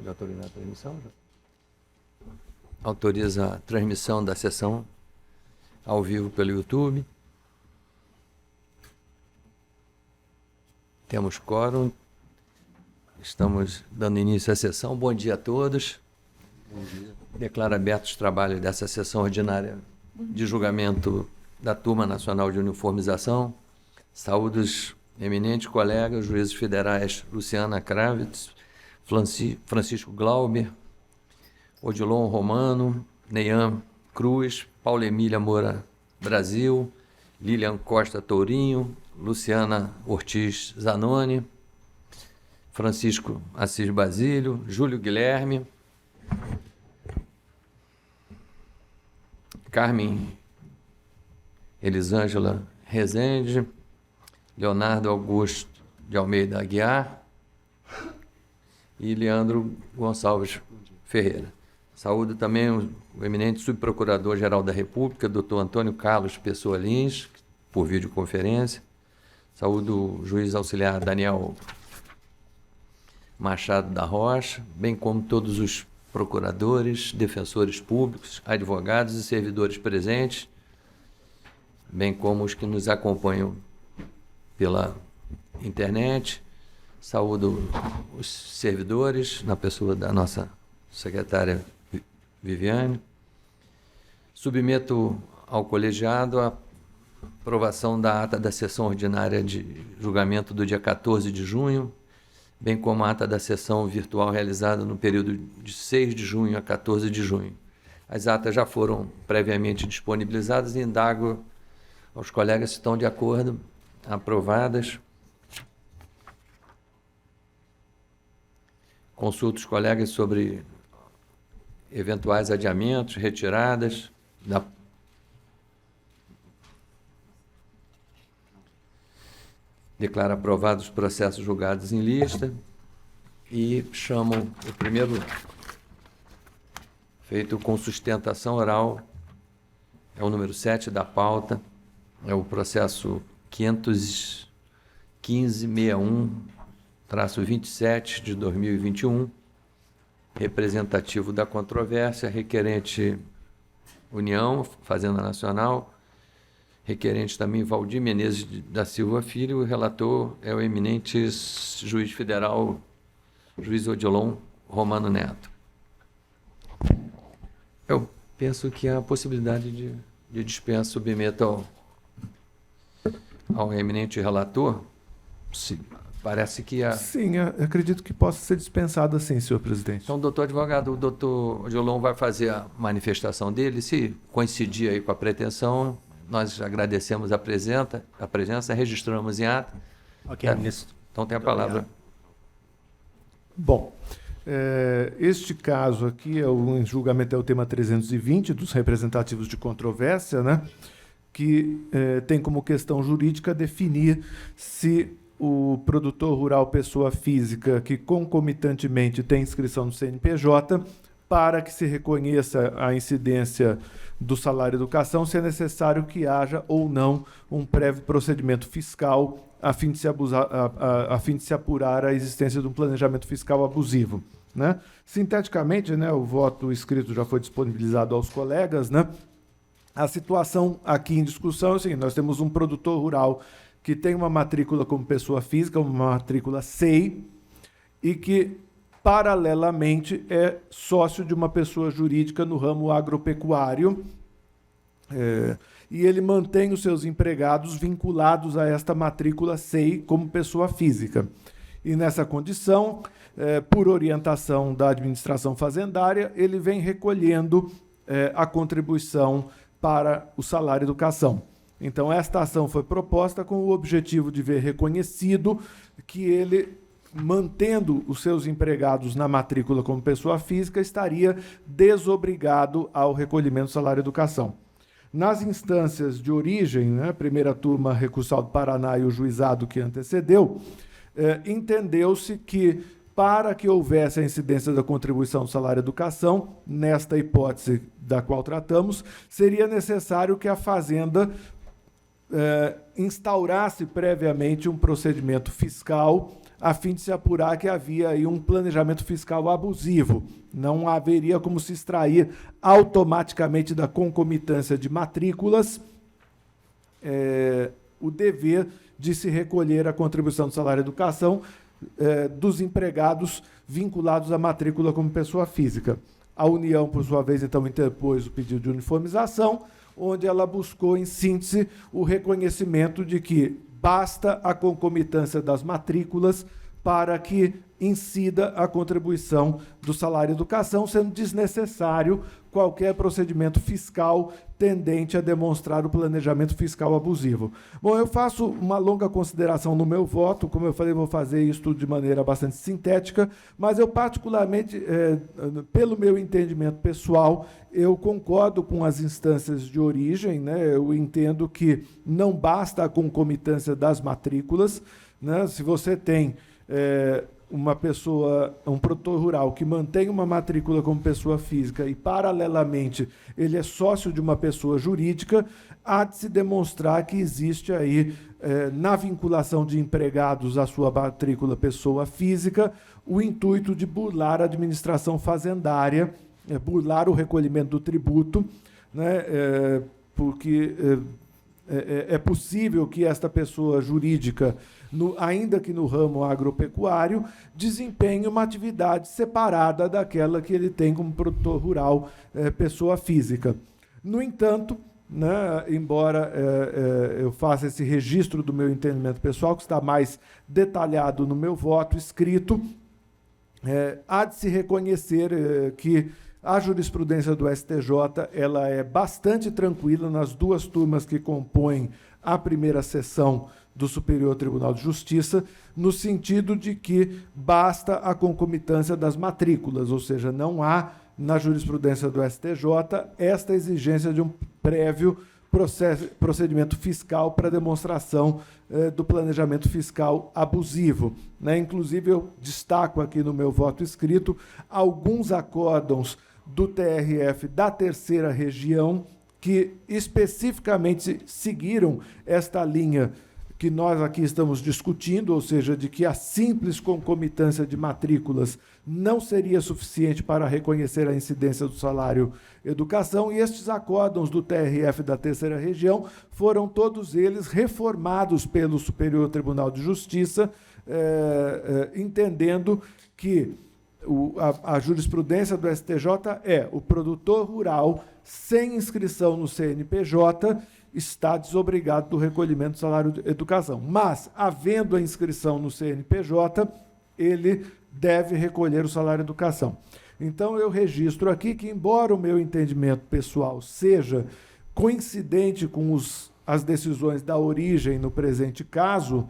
Pode autorizar a transmissão? Autoriza a transmissão da sessão ao vivo pelo YouTube. Temos quórum. Estamos dando início à sessão. Bom dia a todos. Bom dia. Declaro abertos os trabalhos dessa sessão ordinária de julgamento da Turma Nacional de Uniformização. Saúdo os eminentes colegas, juízes federais Luciana Kravitz, Francisco Glauber, Odilon Romano, Neian Cruz, Paula Emília Moura Brasil, Lilian Costa Tourinho, Luciana Ortiz Zanoni, Francisco Assis Basílio, Júlio Guilherme, Carmen Elisângela Rezende, Leonardo Augusto de Almeida Aguiar e Leandro Gonçalves Ferreira. Saúdo também o eminente subprocurador-geral da República, doutor Antônio Carlos Pessoa Lins, por videoconferência. Saúdo o juiz auxiliar Daniel Machado da Rocha, bem como todos os procuradores, defensores públicos, advogados e servidores presentes, bem como os que nos acompanham pela internet. Saúdo os servidores, na pessoa da nossa secretária Viviane. Submeto ao colegiado a aprovação da ata da sessão ordinária de julgamento do dia 14 de junho, bem como a ata da sessão virtual realizada no período de 6 de junho a 14 de junho. As atas já foram previamente disponibilizadas e indago aos colegas se estão de acordo. Aprovadas. Consulto os colegas sobre eventuais adiamentos, retiradas. Declaro aprovados os processos julgados em lista e chamo o primeiro, feito com sustentação oral, é o número 7 da pauta, é o processo 51561-27 de 2021, representativo da controvérsia, requerente União, Fazenda Nacional, requerente também Valdir Menezes da Silva Filho, o relator é o eminente juiz federal, juiz Odilon Romano Neto. Eu penso que há a possibilidade de dispensa submeta ao eminente relator. Sim, parece que há... Sim, acredito que possa ser dispensado assim, senhor presidente. Então, doutor advogado, o doutor Odilon vai fazer a manifestação dele. Se coincidir aí com a pretensão, nós agradecemos a presença, registramos em ata. Ok, ministro. Então, tem a palavra. Bom, este caso aqui, o julgamento é o tema 320 dos representativos de controvérsia, né? Que tem como questão jurídica definir se o produtor rural pessoa física que concomitantemente tem inscrição no CNPJ, para que se reconheça a incidência do salário educação, se é necessário que haja ou não um prévio procedimento fiscal a fim de se apurar a existência de um planejamento fiscal abusivo, né? Sinteticamente, né, o voto escrito já foi disponibilizado aos colegas, né? A situação aqui em discussão é o seguinte: nós temos um produtor rural que tem uma matrícula como pessoa física, uma matrícula SEI, e que, paralelamente, é sócio de uma pessoa jurídica no ramo agropecuário, e ele mantém os seus empregados vinculados a esta matrícula SEI como pessoa física. E nessa condição, por orientação da administração fazendária, ele vem recolhendo a contribuição para o salário educação. Então, esta ação foi proposta com o objetivo de ver reconhecido que ele, mantendo os seus empregados na matrícula como pessoa física, estaria desobrigado ao recolhimento do salário educação. Nas instâncias de origem, né, primeira turma recursal do Paraná e o juizado que antecedeu, entendeu-se que, para que houvesse a incidência da contribuição do salário educação, nesta hipótese da qual tratamos, seria necessário que a Fazenda instaurasse previamente um procedimento fiscal a fim de se apurar que havia aí um planejamento fiscal abusivo. Não haveria como se extrair automaticamente da concomitância de matrículas o dever de se recolher a contribuição do salário e educação dos empregados vinculados à matrícula como pessoa física. A União, por sua vez, então, interpôs o pedido de uniformização, onde ela buscou, em síntese, o reconhecimento de que basta a concomitância das matrículas para que incida a contribuição do salário e educação, sendo desnecessário qualquer procedimento fiscal tendente a demonstrar o planejamento fiscal abusivo. Bom, eu faço uma longa consideração no meu voto, como eu falei, vou fazer isso de maneira bastante sintética, mas eu particularmente, pelo meu entendimento pessoal, eu concordo com as instâncias de origem, né? Eu entendo que não basta a concomitância das matrículas, né? Se você tem uma pessoa, um produtor rural que mantém uma matrícula como pessoa física e, paralelamente, ele é sócio de uma pessoa jurídica, há de se demonstrar que existe aí, na vinculação de empregados à sua matrícula pessoa física, o intuito de burlar a administração fazendária, burlar o recolhimento do tributo, né, porque é possível que esta pessoa jurídica, ainda que no ramo agropecuário, desempenhe uma atividade separada daquela que ele tem como produtor rural, pessoa física. No entanto, né, embora eu faça esse registro do meu entendimento pessoal, que está mais detalhado no meu voto escrito, há de se reconhecer que a jurisprudência do STJ ela é bastante tranquila nas duas turmas que compõem a primeira sessão do Superior Tribunal de Justiça, no sentido de que basta a concomitância das matrículas, ou seja, não há na jurisprudência do STJ esta exigência de um prévio procedimento fiscal para demonstração do planejamento fiscal abusivo, né? Inclusive, eu destaco aqui no meu voto escrito alguns acórdãos do TRF da terceira região que especificamente seguiram esta linha que nós aqui estamos discutindo, ou seja, de que a simples concomitância de matrículas não seria suficiente para reconhecer a incidência do salário educação, e estes acórdãos do TRF da terceira região foram todos eles reformados pelo Superior Tribunal de Justiça, entendendo que a jurisprudência do STJ o produtor rural sem inscrição no CNPJ está desobrigado do recolhimento do salário de educação. Mas, havendo a inscrição no CNPJ, ele deve recolher o salário de educação. Então, eu registro aqui que, embora o meu entendimento pessoal seja coincidente com as decisões da origem no presente caso,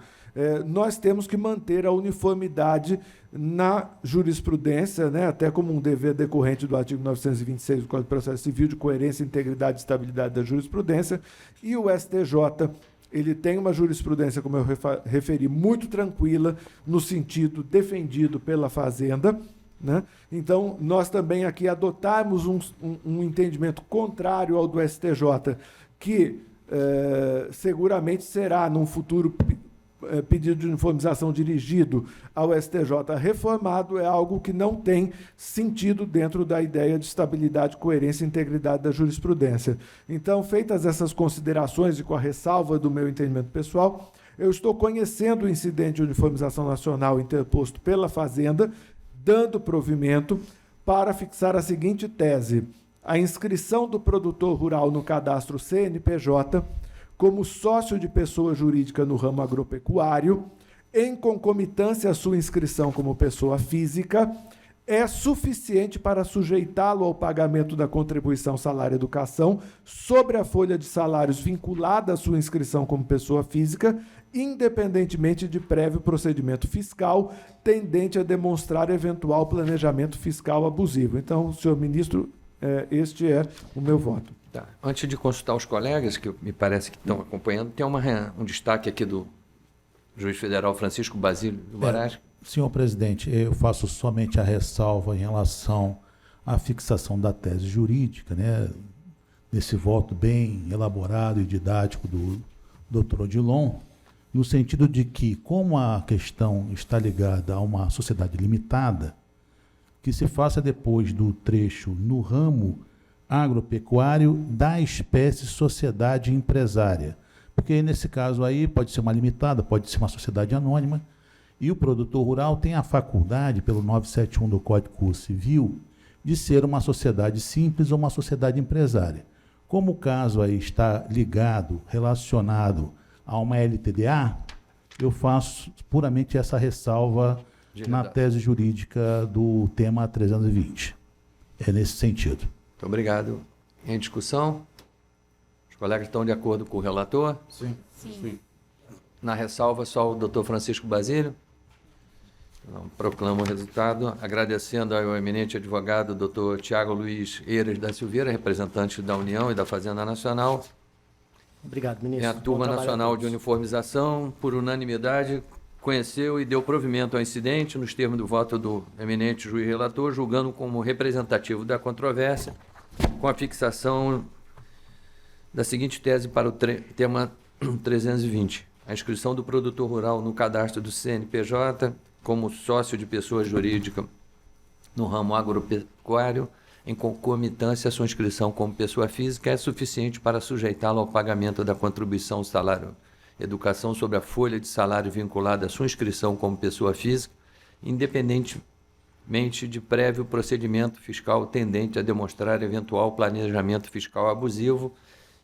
nós temos que manter a uniformidade na jurisprudência, né, até como um dever decorrente do artigo 926 do Código de Processo Civil, de coerência, integridade e estabilidade da jurisprudência, e o STJ ele tem uma jurisprudência, como eu referi, muito tranquila, no sentido defendido pela Fazenda, né? Então, nós também aqui adotarmos um entendimento contrário ao do STJ, que seguramente será, num futuro pedido de uniformização dirigido ao STJ reformado, é algo que não tem sentido dentro da ideia de estabilidade, coerência e integridade da jurisprudência. Então, feitas essas considerações e com a ressalva do meu entendimento pessoal, eu estou conhecendo o incidente de uniformização nacional interposto pela Fazenda, dando provimento para fixar a seguinte tese: a inscrição do produtor rural no cadastro CNPJ como sócio de pessoa jurídica no ramo agropecuário, em concomitância à sua inscrição como pessoa física, é suficiente para sujeitá-lo ao pagamento da contribuição salário-educação sobre a folha de salários vinculada à sua inscrição como pessoa física, independentemente de prévio procedimento fiscal tendente a demonstrar eventual planejamento fiscal abusivo. Então, senhor ministro, este é o meu voto. Tá. Antes de consultar os colegas, que me parece que estão acompanhando, tem um destaque aqui do juiz federal Francisco Basílio do Moraes. Senhor presidente, eu faço somente a ressalva em relação à fixação da tese jurídica, né, desse voto bem elaborado e didático do doutor Odilon, no sentido de que, como a questão está ligada a uma sociedade limitada, que se faça depois do trecho no ramo agropecuário da espécie sociedade empresária. Porque nesse caso aí pode ser uma limitada, pode ser uma sociedade anônima, e o produtor rural tem a faculdade, pelo 971 do Código Civil, de ser uma sociedade simples ou uma sociedade empresária. Como o caso aí está ligado, relacionado a uma LTDA, eu faço puramente essa ressalva na tese jurídica do tema 320. É nesse sentido. Muito obrigado. Em discussão? Os colegas estão de acordo com o relator? Sim. Sim. Na ressalva, só o doutor Francisco Basílio. Então, proclamo o resultado, agradecendo ao eminente advogado doutor Tiago Luiz Eiras da Silveira, representante da União e da Fazenda Nacional. Obrigado, E ministro. a Turma Nacional de Uniformização, por unanimidade, conheceu e deu provimento ao incidente nos termos do voto do eminente juiz relator, julgando como representativo da controvérsia, com a fixação da seguinte tese para o tema 320. A inscrição do produtor rural no cadastro do CNPJ como sócio de pessoa jurídica no ramo agropecuário, em concomitância à sua inscrição como pessoa física, é suficiente para sujeitá-lo ao pagamento da contribuição salário educação sobre a folha de salário vinculada à sua inscrição como pessoa física, independentemente de prévio procedimento fiscal tendente a demonstrar eventual planejamento fiscal abusivo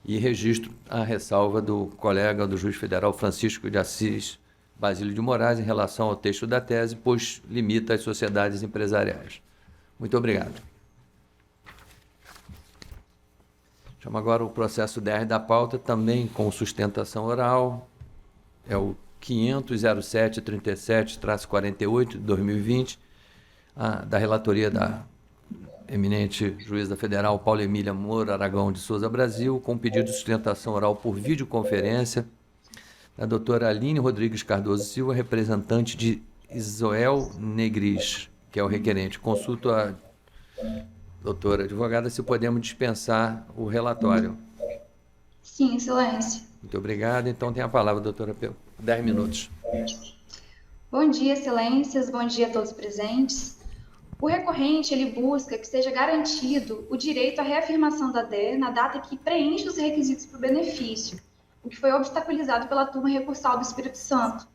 e registro à ressalva do colega do juiz federal Francisco de Assis Basílio de Moraes em relação ao texto da tese, pois limita as sociedades empresariais. Muito obrigado. Chamo agora o processo 10 da pauta, também com sustentação oral. É o 500.0737-48 de 2020, da relatoria da eminente juíza federal Paula Emília Moura Aragão de Souza Brasil, com pedido de sustentação oral por videoconferência da doutora Aline Rodrigues Cardoso Silva, representante de Isoel Negris, que é o requerente. Consulto a doutora advogada se podemos dispensar o relatório. Sim, excelência. Muito obrigado. Então tem a palavra, doutora, 10 minutos. Bom dia, excelências. Bom dia a todos presentes. O recorrente, ele busca que seja garantido o direito à reafirmação da DER na data que preenche os requisitos para o benefício, o que foi obstaculizado pela turma recursal do Espírito Santo.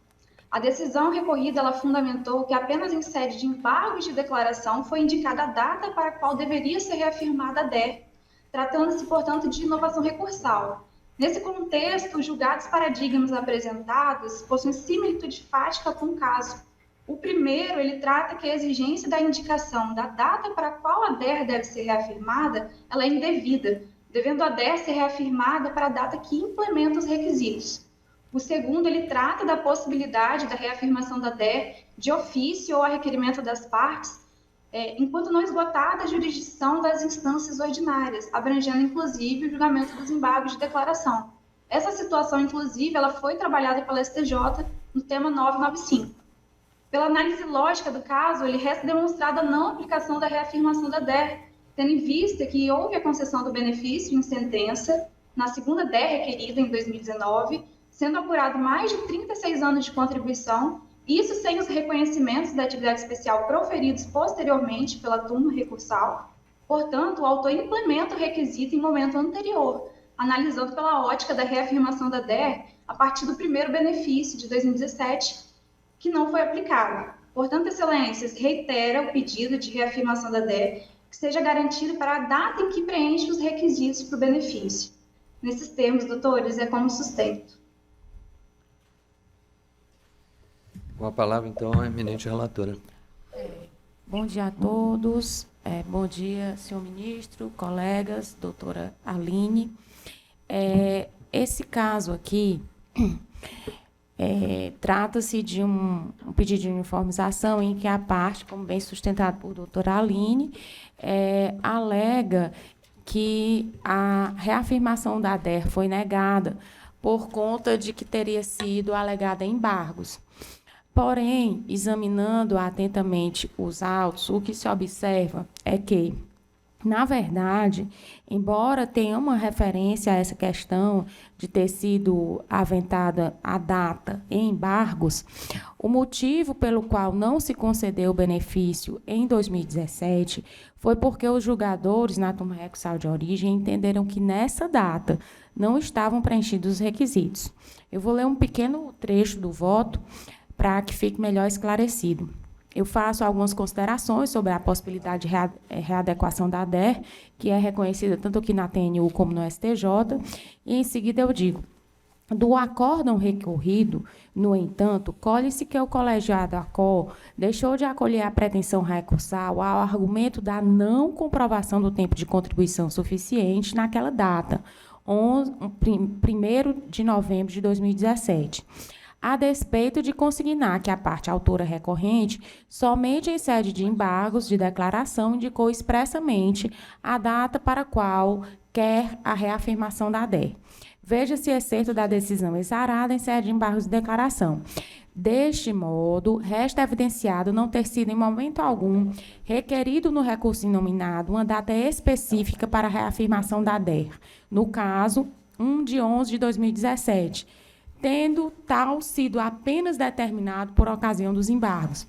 A decisão recorrida, ela fundamentou que apenas em sede de embargos de declaração foi indicada a data para a qual deveria ser reafirmada a DER, tratando-se, portanto, de inovação recursal. Nesse contexto, os julgados paradigmas apresentados possuem similitude fática com o caso. O primeiro, ele trata que a exigência da indicação da data para a qual a DER deve ser reafirmada, ela é indevida, devendo a DER ser reafirmada para a data que implementa os requisitos. O segundo, ele trata da possibilidade da reafirmação da DER de ofício ou a requerimento das partes, enquanto não esgotada a jurisdição das instâncias ordinárias, abrangendo, inclusive, o julgamento dos embargos de declaração. Essa situação, inclusive, ela foi trabalhada pela STJ no tema 995. Pela análise lógica do caso, ele resta demonstrada a não aplicação da reafirmação da DER, tendo em vista que houve a concessão do benefício em sentença, na segunda DER requerida em 2019, sendo apurado mais de 36 anos de contribuição, isso sem os reconhecimentos da atividade especial proferidos posteriormente pela turma recursal. Portanto, o autor implementa o requisito em momento anterior, analisando pela ótica da reafirmação da DER a partir do primeiro benefício de 2017, que não foi aplicado. Portanto, excelências, reitera o pedido de reafirmação da DER que seja garantido para a data em que preenche os requisitos para o benefício. Nesses termos, doutores, é como sustento. Com a palavra, então, a eminente relatora. Bom dia a todos. Bom dia, senhor ministro, colegas, doutora Aline. Esse caso aqui trata-se de um pedido de uniformização em que a parte, como bem sustentado por doutora Aline, alega que a reafirmação da DER foi negada por conta de que teria sido alegada embargos. Porém, examinando atentamente os autos, o que se observa é que, Na verdade, embora tenha uma referência a essa questão de ter sido aventada a data em embargos, o motivo pelo qual não se concedeu o benefício em 2017 foi porque os julgadores na turma recursal de origem entenderam que nessa data não estavam preenchidos os requisitos. Eu vou ler um pequeno trecho do voto para que fique melhor esclarecido. Eu faço algumas considerações sobre a possibilidade de readequação da ADER, que é reconhecida tanto aqui na TNU como no STJ, e, em seguida, eu digo: do acórdão recorrido, no entanto, colhe-se que o colegiado ACOR deixou de acolher a pretensão recursal ao argumento da não comprovação do tempo de contribuição suficiente naquela data, 1º de novembro de 2017. A despeito de consignar que a parte autora recorrente, somente em sede de embargos de declaração, indicou expressamente a data para a qual quer a reafirmação da ADER. Veja-se excerto da decisão exarada em sede de embargos de declaração. Deste modo, resta evidenciado não ter sido, em momento algum, requerido no recurso inominado uma data específica para a reafirmação da ADER, no caso, 1 de 11 de 2017, tendo tal sido apenas determinado por ocasião dos embargos.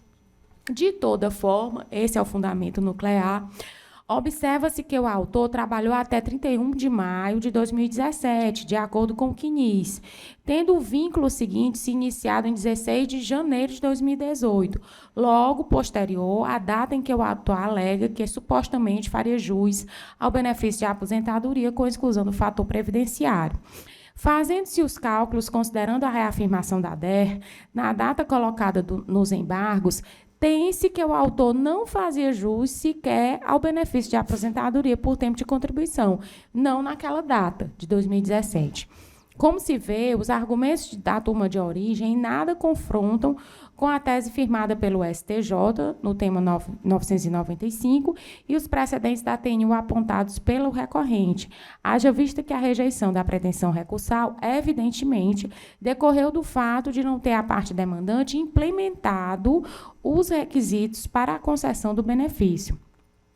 De toda forma, esse é o fundamento nuclear, observa-se que o autor trabalhou até 31 de maio de 2017, de acordo com o CNIS, tendo o vínculo seguinte se iniciado em 16 de janeiro de 2018, logo posterior à data em que o autor alega que supostamente faria jus ao benefício de aposentadoria com exclusão do fator previdenciário. Fazendo-se os cálculos, considerando a reafirmação da ADER, na data colocada nos embargos, tem-se que o autor não fazia jus sequer ao benefício de aposentadoria por tempo de contribuição, não naquela data, de 2017. Como se vê, os argumentos da turma de origem em nada confrontam com a tese firmada pelo STJ, no tema 995, e os precedentes da TNU apontados pelo recorrente, haja vista que a rejeição da pretensão recursal, evidentemente, decorreu do fato de não ter a parte demandante implementado os requisitos para a concessão do benefício,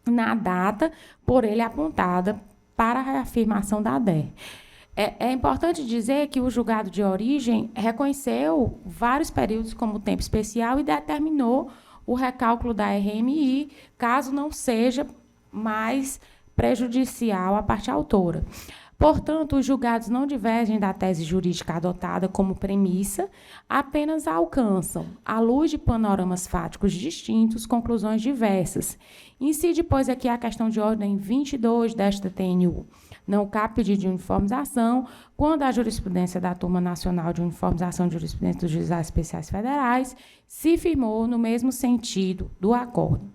na data por ele apontada para a reafirmação da ADER. É importante dizer que o julgado de origem reconheceu vários períodos como tempo especial e determinou o recálculo da RMI, caso não seja mais prejudicial à parte autora. Portanto, os julgados não divergem da tese jurídica adotada como premissa, apenas alcançam, à luz de panoramas fáticos distintos, conclusões diversas. Incide, pois, aqui a questão de ordem 22 desta TNU. Não cabe pedido de uniformização quando a jurisprudência da Turma Nacional de Uniformização de Jurisprudência dos Juizados Especiais Federais se firmou no mesmo sentido do acordo.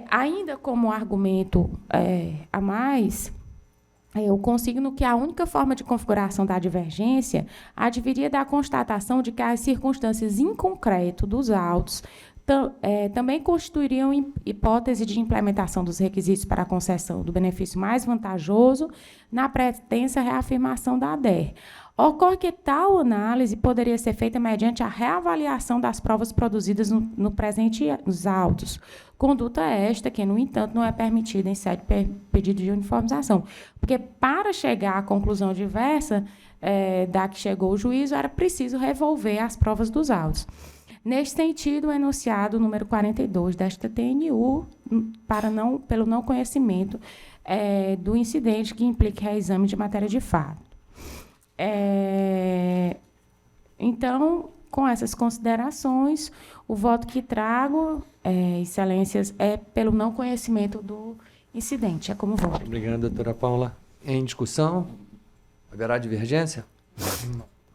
Ainda como argumento a mais, eu consigno que a única forma de configuração da divergência adviria da constatação de que as circunstâncias em concreto dos autos também constituiriam hipótese de implementação dos requisitos para a concessão do benefício mais vantajoso na pretensa reafirmação da ADER. Ocorre que tal análise poderia ser feita mediante a reavaliação das provas produzidas no presente nos autos. Conduta esta que, no entanto, não é permitida em sede de pedido de uniformização. Porque, para chegar à conclusão diversa da que chegou o juízo, era preciso revolver as provas dos autos. Neste sentido, o enunciado número 42 desta TNU, pelo não conhecimento do incidente que implique reexame de matéria de fato. Então, com essas considerações, o voto que trago, excelências, é pelo não conhecimento do incidente. É como voto. Obrigado, doutora Paula. Em discussão, haverá divergência?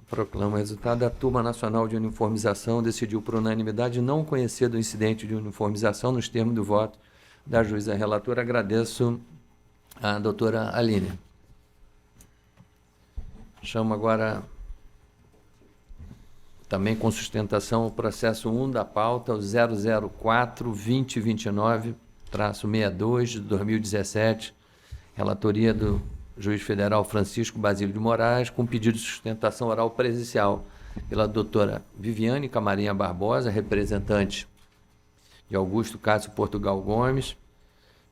Proclamo o resultado. A Turma Nacional de Uniformização decidiu por unanimidade não conhecer do incidente de uniformização nos termos do voto da juíza relatora. Agradeço à doutora Aline. Chamo agora, também com sustentação, o processo 1 da pauta, o 004-2029-62 de 2017, relatoria do juiz federal Francisco Basílio de Moraes, com pedido de sustentação oral presencial pela doutora Viviane Camarinha Barbosa, representante de Augusto Cássio Portugal Gomes,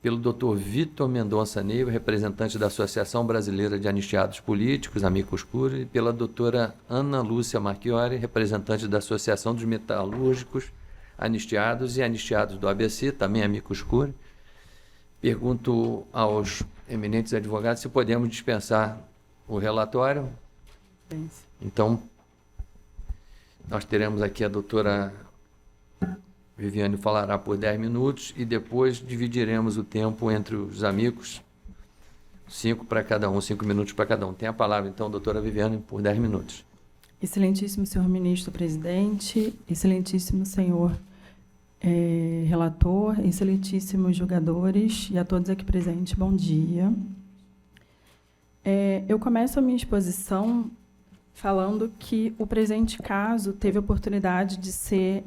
pelo Dr. Vitor Mendonça Neiva, representante da Associação Brasileira de Anistiados Políticos, Amicus Curiae, e pela doutora Ana Lúcia Marchiori, representante da Associação dos Metalúrgicos Anistiados e Anistiados do ABC, também Amicus Curiae. Pergunto aos eminentes advogados se podemos dispensar o relatório. Então, nós teremos aqui a doutora Viviane falará por 10 minutos e depois dividiremos o tempo entre os amigos, 5 para cada um, 5 minutos para cada um. Tem a palavra, então, doutora Viviane, por 10 minutos. Excelentíssimo senhor ministro-presidente, excelentíssimo senhor relator, excelentíssimos julgadores e a todos aqui presentes, bom dia. Eu começo a minha exposição falando que o presente caso teve a oportunidade de ser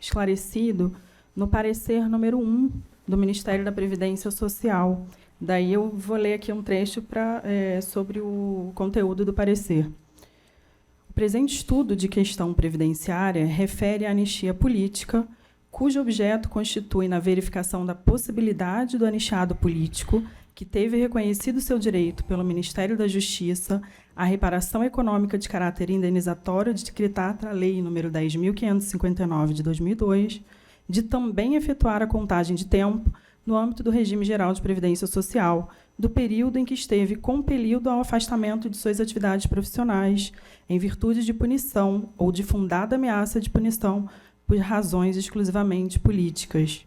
esclarecido no parecer número 1 do Ministério da Previdência Social. Daí eu vou ler aqui um trecho sobre o conteúdo do parecer. O presente estudo de questão previdenciária refere à anistia política, cujo objeto constitui na verificação da possibilidade do anistiado político, que teve reconhecido seu direito pelo Ministério da Justiça à reparação econômica de caráter indenizatório decretada a Lei nº 10.559, de 2002, de também efetuar a contagem de tempo no âmbito do regime geral de previdência social, do período em que esteve compelido ao afastamento de suas atividades profissionais, em virtude de punição ou de fundada ameaça de punição por razões exclusivamente políticas.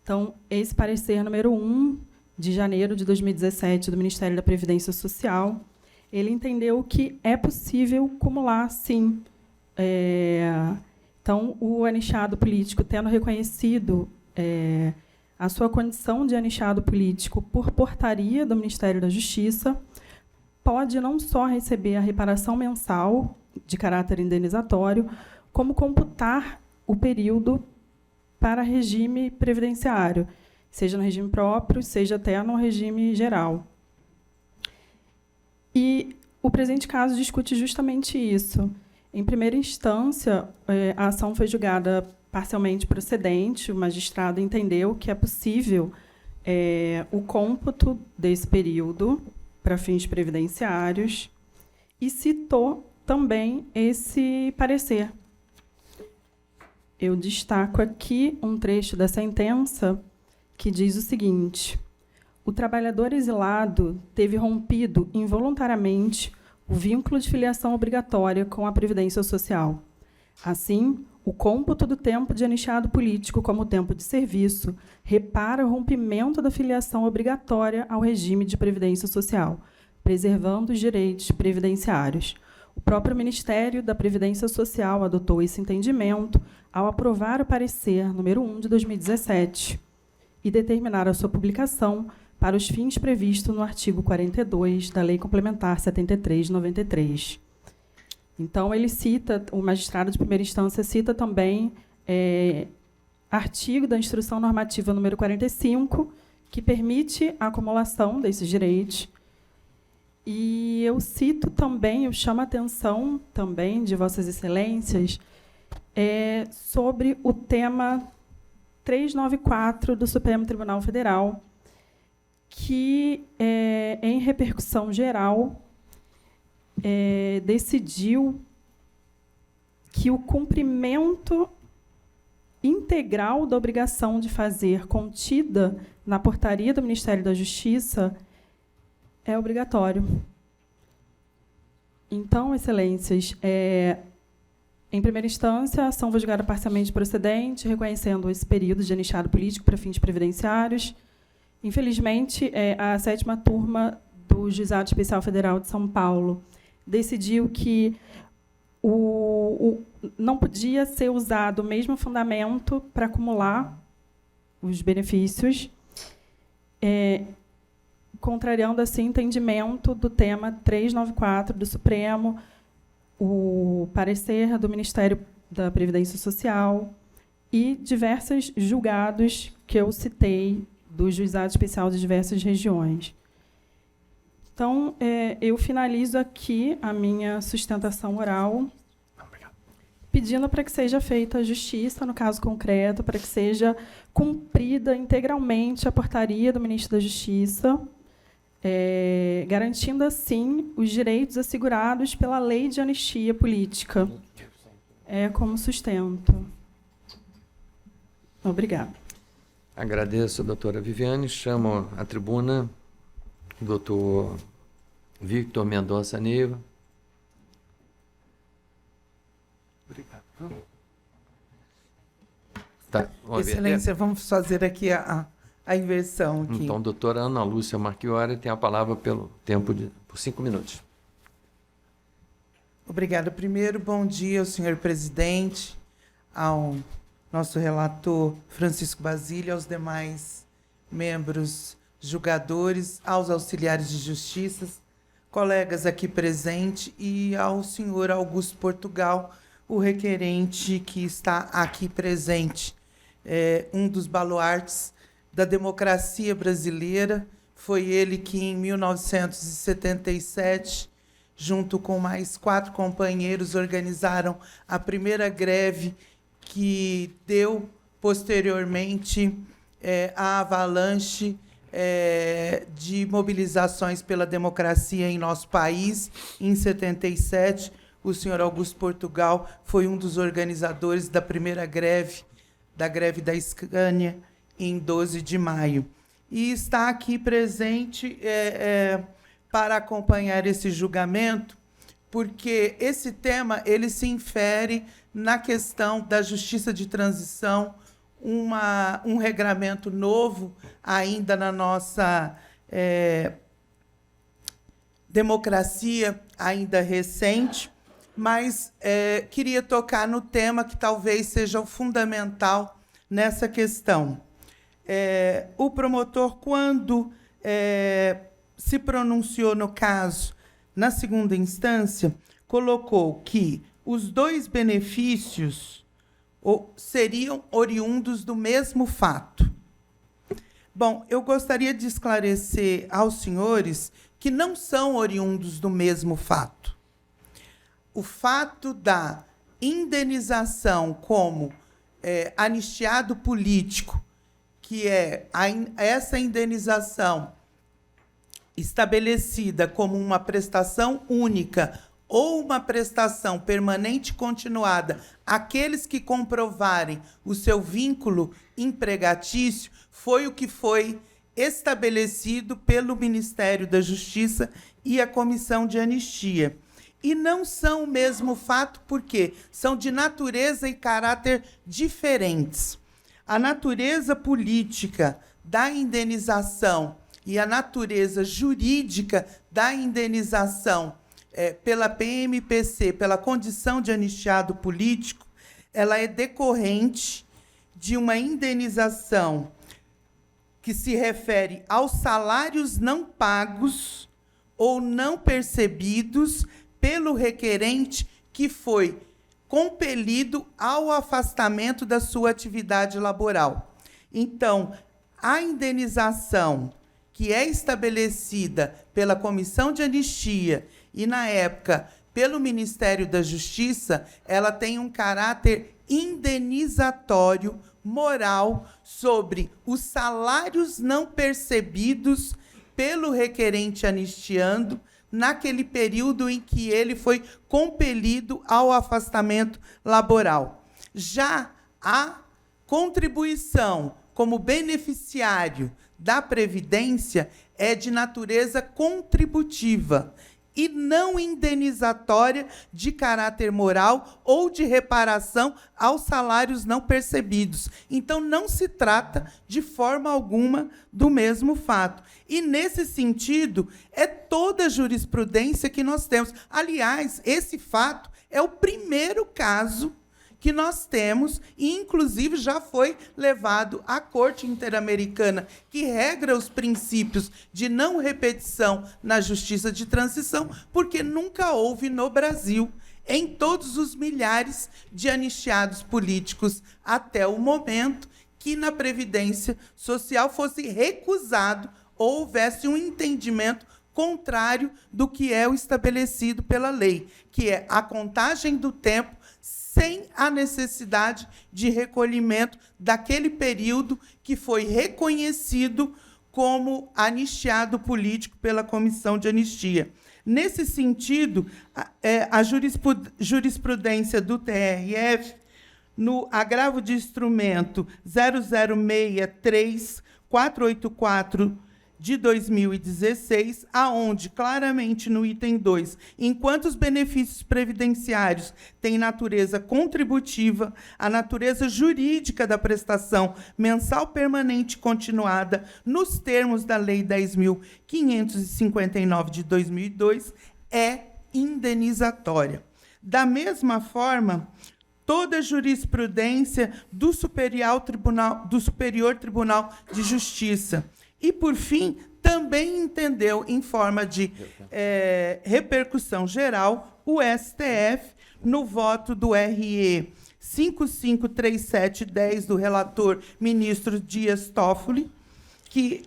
Então, esse parecer número 1, de janeiro de 2017, do Ministério da Previdência Social, ele entendeu que é possível cumular, sim. Então, o anistiado político, tendo reconhecido a sua condição de anistiado político por portaria do Ministério da Justiça, pode não só receber a reparação mensal de caráter indenizatório, como computar o período para regime previdenciário, seja no regime próprio, seja até no regime geral. E o presente caso discute justamente isso. Em primeira instância, a ação foi julgada parcialmente procedente, o magistrado entendeu que é possível o cômputo desse período para fins previdenciários e citou também esse parecer. Eu destaco aqui um trecho da sentença que diz o seguinte: o trabalhador exilado teve rompido involuntariamente o vínculo de filiação obrigatória com a Previdência Social. Assim, o cômputo do tempo de anistiado político como tempo de serviço repara o rompimento da filiação obrigatória ao regime de Previdência Social, preservando os direitos previdenciários. O próprio Ministério da Previdência Social adotou esse entendimento ao aprovar o parecer número 1 de 2017 e determinar a sua publicação para os fins previstos no artigo 42 da Lei Complementar 73 de 93. Então, ele cita, o magistrado de primeira instância cita também artigo da Instrução Normativa número 45, que permite a acumulação desses direitos. E eu cito também, eu chamo a atenção também de Vossas Excelências sobre o tema 394 do Supremo Tribunal Federal, que, em repercussão geral, decidiu que o cumprimento integral da obrigação de fazer contida na portaria do Ministério da Justiça é obrigatório. Então, Excelências, em primeira instância, a ação foi julgada parcialmente procedente, reconhecendo esse período de anistiado político para fins previdenciários. Infelizmente, a 7ª turma do Juizado Especial Federal de São Paulo decidiu que não podia ser usado o mesmo fundamento para acumular os benefícios, contrariando assim o entendimento do tema 394 do Supremo, o parecer do Ministério da Previdência Social e diversos julgados que eu citei do Juizado Especial de diversas regiões. Então, eu finalizo aqui a minha sustentação oral. pedindo para que seja feita a justiça no caso concreto, para que seja cumprida integralmente a portaria do ministro da Justiça, garantindo, assim, os direitos assegurados pela Lei de Anistia Política. Como sustento. Obrigada. Agradeço, doutora Viviane. Chamo à tribuna o doutor Victor Mendonça Neiva. Obrigado. Tá, Excelência, vamos fazer aqui a inversão. Aqui. Então, doutora Ana Lúcia Marchiori tem a palavra por 5 minutos. Obrigada. Primeiro, bom dia ao senhor presidente, ao nosso relator Francisco Basílio, aos demais membros julgadores, aos auxiliares de justiça, colegas aqui presentes e ao senhor Augusto Portugal, o requerente que está aqui presente. Um dos baluartes da democracia brasileira, foi ele que em 1977, junto com mais 4 companheiros, organizaram a primeira greve que deu posteriormente a avalanche de mobilizações pela democracia em nosso país. Em 77, o senhor Augusto Portugal foi um dos organizadores da primeira greve, da greve da Scania, em 12 de maio. E está aqui presente para acompanhar esse julgamento, porque esse tema ele se infere na questão da justiça de transição, um regramento novo ainda na nossa democracia, ainda recente, mas queria tocar no tema que talvez seja o fundamental nessa questão. O promotor, quando se pronunciou no caso na segunda instância, colocou que os 2 benefícios seriam oriundos do mesmo fato. Bom, eu gostaria de esclarecer aos senhores que não são oriundos do mesmo fato. O fato da indenização como anistiado político, que é essa indenização estabelecida como uma prestação única ou uma prestação permanente continuada àqueles que comprovarem o seu vínculo empregatício, foi o que foi estabelecido pelo Ministério da Justiça e a Comissão de Anistia. E não são o mesmo fato porque são de natureza e caráter diferentes. A natureza política da indenização e a natureza jurídica da indenização pela PMPC, pela condição de anistiado político, ela é decorrente de uma indenização que se refere aos salários não pagos ou não percebidos pelo requerente que foi compelido ao afastamento da sua atividade laboral. Então, a indenização que é estabelecida pela Comissão de Anistia e, na época, pelo Ministério da Justiça, ela tem um caráter indenizatório moral sobre os salários não percebidos pelo requerente anistiando naquele período em que ele foi compelido ao afastamento laboral. Já a contribuição como beneficiário da Previdência é de natureza contributiva e não indenizatória de caráter moral ou de reparação aos salários não percebidos. Então, não se trata, de forma alguma, do mesmo fato. E, nesse sentido, é toda a jurisprudência que nós temos. Aliás, esse fato é o primeiro caso que nós temos, e, inclusive, já foi levado à Corte Interamericana, que regra os princípios de não repetição na justiça de transição, porque nunca houve no Brasil, em todos os milhares de anistiados políticos até o momento, que na Previdência Social fosse recusado ou houvesse um entendimento contrário do que é o estabelecido pela lei, que é a contagem do tempo sem a necessidade de recolhimento daquele período que foi reconhecido como anistiado político pela Comissão de Anistia. Nesse sentido, a jurisprudência do TRF, no agravo de instrumento 0063-484 de 2016, aonde claramente no item 2, enquanto os benefícios previdenciários têm natureza contributiva, a natureza jurídica da prestação mensal permanente continuada nos termos da Lei 10.559 de 2002 é indenizatória. Da mesma forma, toda a jurisprudência do Superior Tribunal de Justiça. E, por fim, também entendeu, em forma de repercussão geral, o STF, no voto do RE 553710 do relator ministro Dias Toffoli, que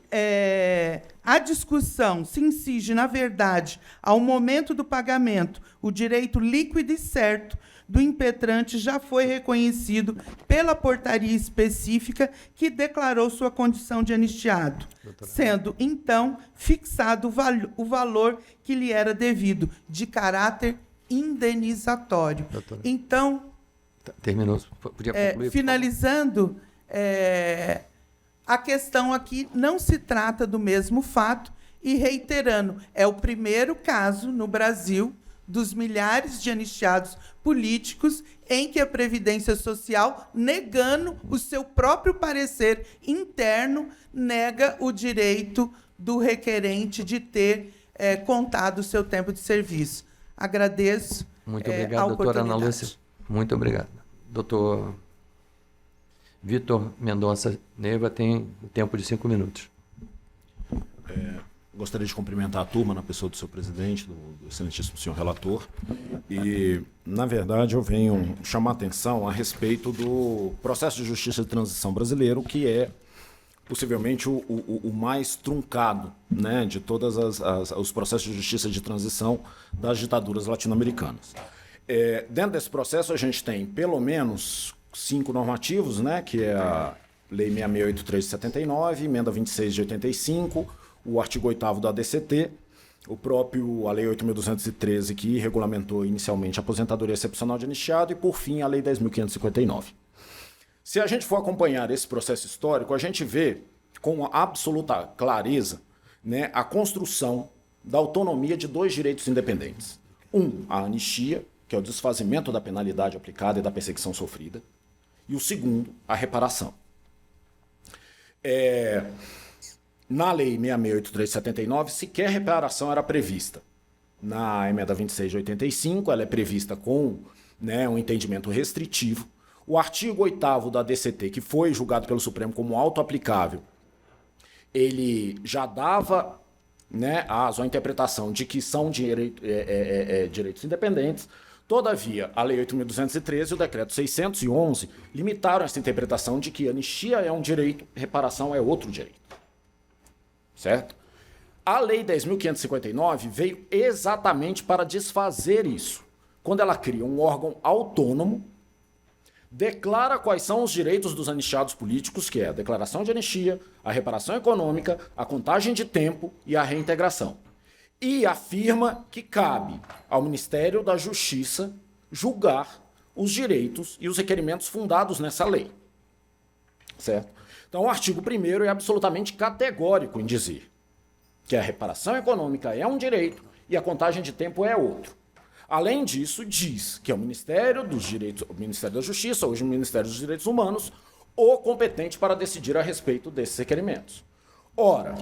a discussão se incide, na verdade, ao momento do pagamento, o direito líquido e certo do impetrante já foi reconhecido pela portaria específica que declarou sua condição de anistiado, sendo, então, fixado o valor que lhe era devido, de caráter indenizatório. Doutora. Então, Terminou. Podia concluir? finalizando, a questão aqui não se trata do mesmo fato e, reiterando, é o primeiro caso no Brasil dos milhares de anistiados políticos em que a Previdência Social, negando o seu próprio parecer interno, nega o direito do requerente de ter contado o seu tempo de serviço. Agradeço. Muito obrigado, doutora Ana Lúcia. Muito obrigado. Doutor Vitor Mendonça Neiva tem o tempo de 5 minutos. Gostaria de cumprimentar a turma na pessoa do seu presidente, do excelentíssimo senhor relator. E, na verdade, eu venho chamar a atenção a respeito do processo de justiça de transição brasileiro, que é possivelmente o mais truncado, né, de todos os processos de justiça de transição das ditaduras latino-americanas. Dentro desse processo, a gente tem pelo menos 5 normativos, né, que é a Lei 6.683 de 79, Emenda 26 de 85, o artigo 8º da ADCT, a Lei 8.213, que regulamentou inicialmente a aposentadoria excepcional de anistiado, e, por fim, a Lei 10.559. Se a gente for acompanhar esse processo histórico, a gente vê com absoluta clareza, né, a construção da autonomia de 2 direitos independentes. A anistia, que é o desfazimento da penalidade aplicada e da perseguição sofrida, e o segundo, a reparação. Na Lei 6.683 de 79, sequer reparação era prevista. Na Emenda 26 de 85, ela é prevista com, né, um entendimento restritivo. O artigo 8º da DCT, que foi julgado pelo Supremo como auto-aplicável, ele já dava, né, a sua interpretação de que são direitos independentes. Todavia, a Lei 8.213 e o Decreto 611 limitaram essa interpretação de que anistia é um direito, reparação é outro direito. Certo? A Lei 10.559 veio exatamente para desfazer isso. Quando ela cria um órgão autônomo, declara quais são os direitos dos anistiados políticos, que é a declaração de anistia, a reparação econômica, a contagem de tempo e a reintegração. E afirma que cabe ao Ministério da Justiça julgar os direitos e os requerimentos fundados nessa lei. Certo? Então, o artigo 1º é absolutamente categórico em dizer que a reparação econômica é um direito e a contagem de tempo é outro. Além disso, diz que é o Ministério da Justiça, hoje o Ministério dos Direitos Humanos, o competente para decidir a respeito desses requerimentos. Ora,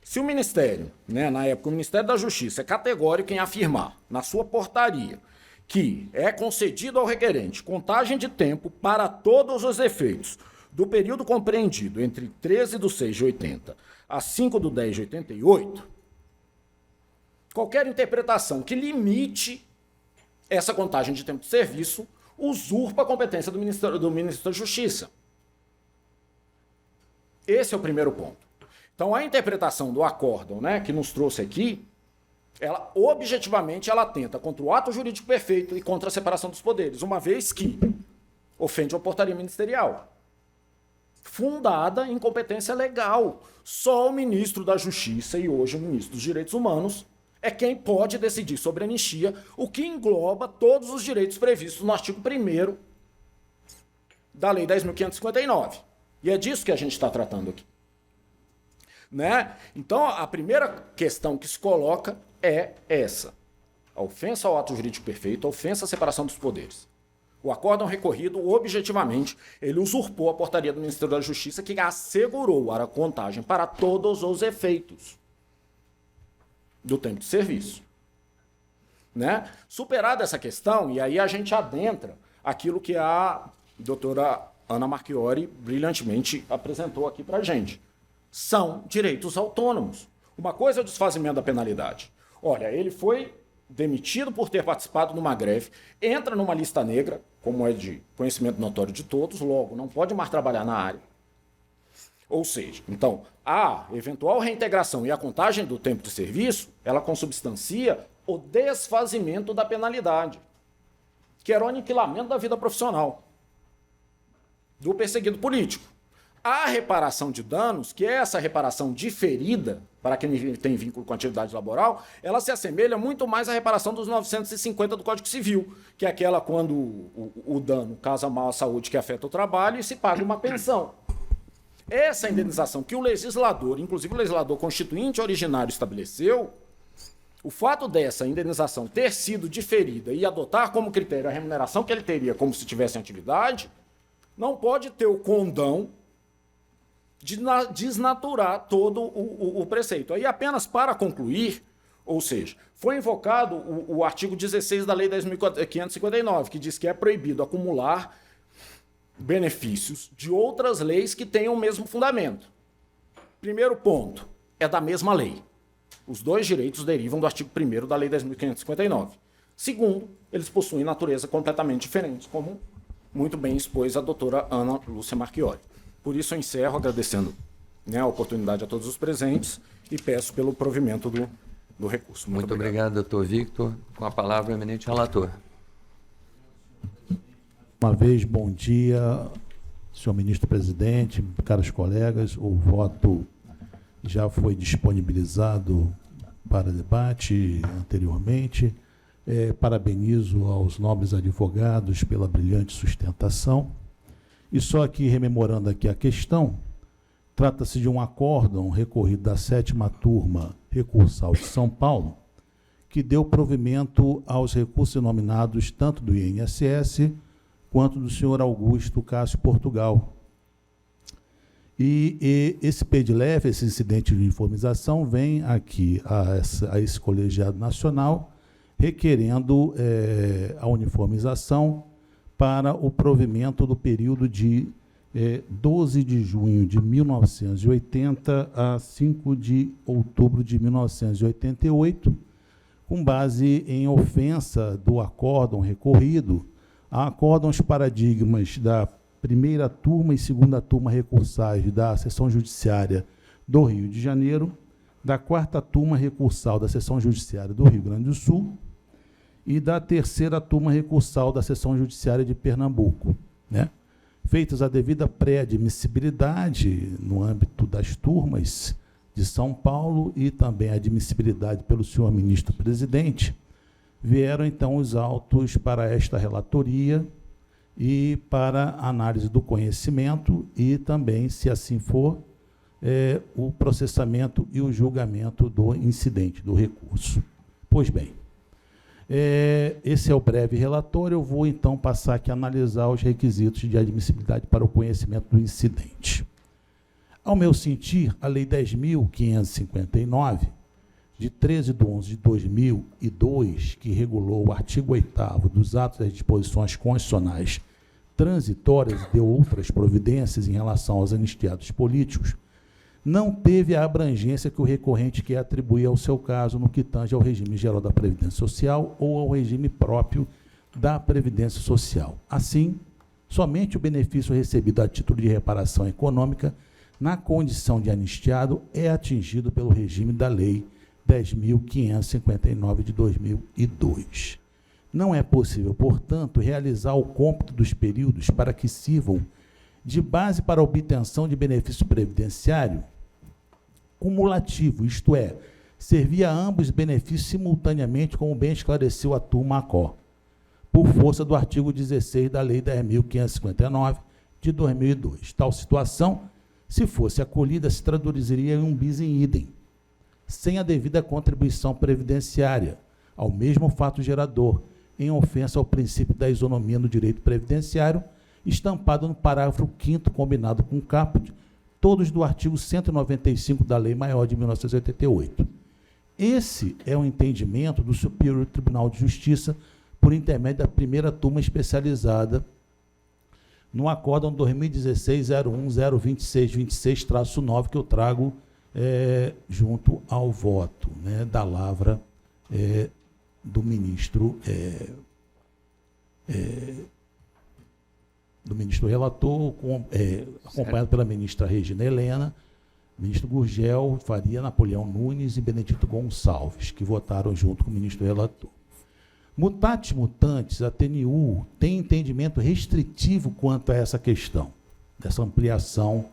se o Ministério, né, na época o Ministério da Justiça, é categórico em afirmar na sua portaria que é concedido ao requerente contagem de tempo para todos os efeitos do período compreendido entre 13/6/80 a 5/10/88, qualquer interpretação que limite essa contagem de tempo de serviço usurpa a competência do ministro da Justiça. Esse é o primeiro ponto. Então, a interpretação do acórdão, né, que nos trouxe aqui, ela, objetivamente, ela atenta contra o ato jurídico perfeito e contra a separação dos poderes, uma vez que ofende a portaria ministerial, fundada em competência legal. Só o ministro da Justiça e hoje o ministro dos Direitos Humanos é quem pode decidir sobre a anistia, o que engloba todos os direitos previstos no artigo 1º da Lei 10.559. E é disso que a gente está tratando aqui. Né? Então, a primeira questão que se coloca é essa. A ofensa ao ato jurídico perfeito, a ofensa à separação dos poderes. O acórdão recorrido, objetivamente, ele usurpou a portaria do Ministério da Justiça que assegurou a contagem para todos os efeitos do tempo de serviço. Né? Superada essa questão, e aí a gente adentra aquilo que a doutora Ana Marchiori brilhantemente apresentou aqui para a gente. São direitos autônomos. Uma coisa é o desfazimento da penalidade. Olha, ele foi demitido por ter participado numa greve, entra numa lista negra, como é de conhecimento notório de todos, logo não pode mais trabalhar na área. Ou seja, então, a eventual reintegração e a contagem do tempo de serviço, ela consubstancia o desfazimento da penalidade, que era o aniquilamento da vida profissional do perseguido político. A reparação de danos, que é essa reparação diferida para quem tem vínculo com a atividade laboral, ela se assemelha muito mais à reparação dos 950 do Código Civil, que é aquela quando o dano causa mal à saúde que afeta o trabalho e se paga uma pensão. Essa indenização que o legislador, inclusive o legislador constituinte originário, estabeleceu, o fato dessa indenização ter sido diferida e adotar como critério a remuneração que ele teria como se tivesse em atividade, não pode ter o condão de desnaturar todo o preceito. Aí, apenas para concluir, ou seja, foi invocado o artigo 16 da Lei 10.559, que diz que é proibido acumular benefícios de outras leis que tenham o mesmo fundamento. Primeiro ponto, é da mesma lei. Os dois direitos derivam do artigo 1º da Lei 10.559. Segundo, eles possuem natureza completamente diferente, como muito bem expôs a doutora Ana Lúcia Marchiori. Por isso eu encerro agradecendo, né, a oportunidade a todos os presentes e peço pelo provimento do recurso. Muito obrigado, doutor Victor. Com a palavra, o eminente relator. Uma vez, bom dia, senhor ministro-presidente, caros colegas. O voto já foi disponibilizado para debate anteriormente. Parabenizo aos nobres advogados pela brilhante sustentação. E só aqui, rememorando aqui a questão, trata-se de um acórdão recorrido da 7ª Turma Recursal de São Paulo, que deu provimento aos recursos nominados tanto do INSS quanto do senhor Augusto Cássio Portugal. E esse PEDLEF, esse incidente de uniformização, vem aqui a esse colegiado nacional requerendo a uniformização para o provimento do período de 12 de junho de 1980 a 5 de outubro de 1988, com base em ofensa do acórdão recorrido a acórdãos paradigmas da 1ª Turma e 2ª Turma recursais da Seção Judiciária do Rio de Janeiro, da 4ª Turma recursal da Seção Judiciária do Rio Grande do Sul e da 3ª Turma recursal da Seção Judiciária de Pernambuco, né? Feitas a devida pré-admissibilidade no âmbito das turmas de São Paulo e também a admissibilidade pelo senhor ministro-presidente, vieram, então, os autos para esta relatoria e para análise do conhecimento e também, se assim for, o processamento e o julgamento do incidente, do recurso. Pois bem, esse é o breve relatório. Eu vou, então, passar aqui a analisar os requisitos de admissibilidade para o conhecimento do incidente. Ao meu sentir, a Lei 10.559, de 13 de 11 de 2002, que regulou o artigo 8º dos atos das disposições constitucionais transitórias e deu outras providências em relação aos anistiados políticos, não teve a abrangência que o recorrente quer atribuir ao seu caso no que tange ao regime geral da Previdência Social ou ao regime próprio da Previdência Social. Assim, somente o benefício recebido a título de reparação econômica, na condição de anistiado, é atingido pelo regime da Lei 10.559 de 2002. Não é possível, portanto, realizar o cômputo dos períodos para que sirvam de base para a obtenção de benefício previdenciário cumulativo, isto é, servir a ambos benefícios simultaneamente, como bem esclareceu a turma ACO, por força do artigo 16 da Lei 10.559 de 2002. Tal situação, se fosse acolhida, se traduziria em um bis in idem, sem a devida contribuição previdenciária ao mesmo fato gerador, em ofensa ao princípio da isonomia no direito previdenciário, estampado no parágrafo 5º, combinado com o caput, todos do artigo 195 da Lei Maior de 1988. Esse é o entendimento do Superior Tribunal de Justiça por intermédio da primeira turma especializada no Acórdão 2016-01026-26-9, que eu trago junto ao voto, né, da lavra do ministro relator, acompanhado pela ministra Regina Helena, ministro Gurgel, Faria, Napoleão Nunes e Benedito Gonçalves, que votaram junto com o ministro relator. Mutatis mutandis, a TNU tem entendimento restritivo quanto a essa questão, dessa ampliação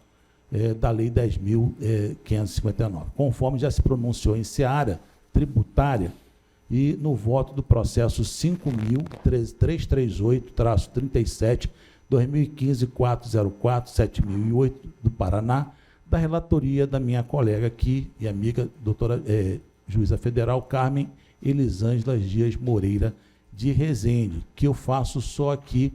da Lei 10.559, conforme já se pronunciou em seara tributária e no voto do processo 5.338-37, 2015-404-7008 do Paraná, da relatoria da minha colega aqui e amiga, doutora juíza federal Carmen Elisângela Dias Moreira de Rezende, que eu faço só aqui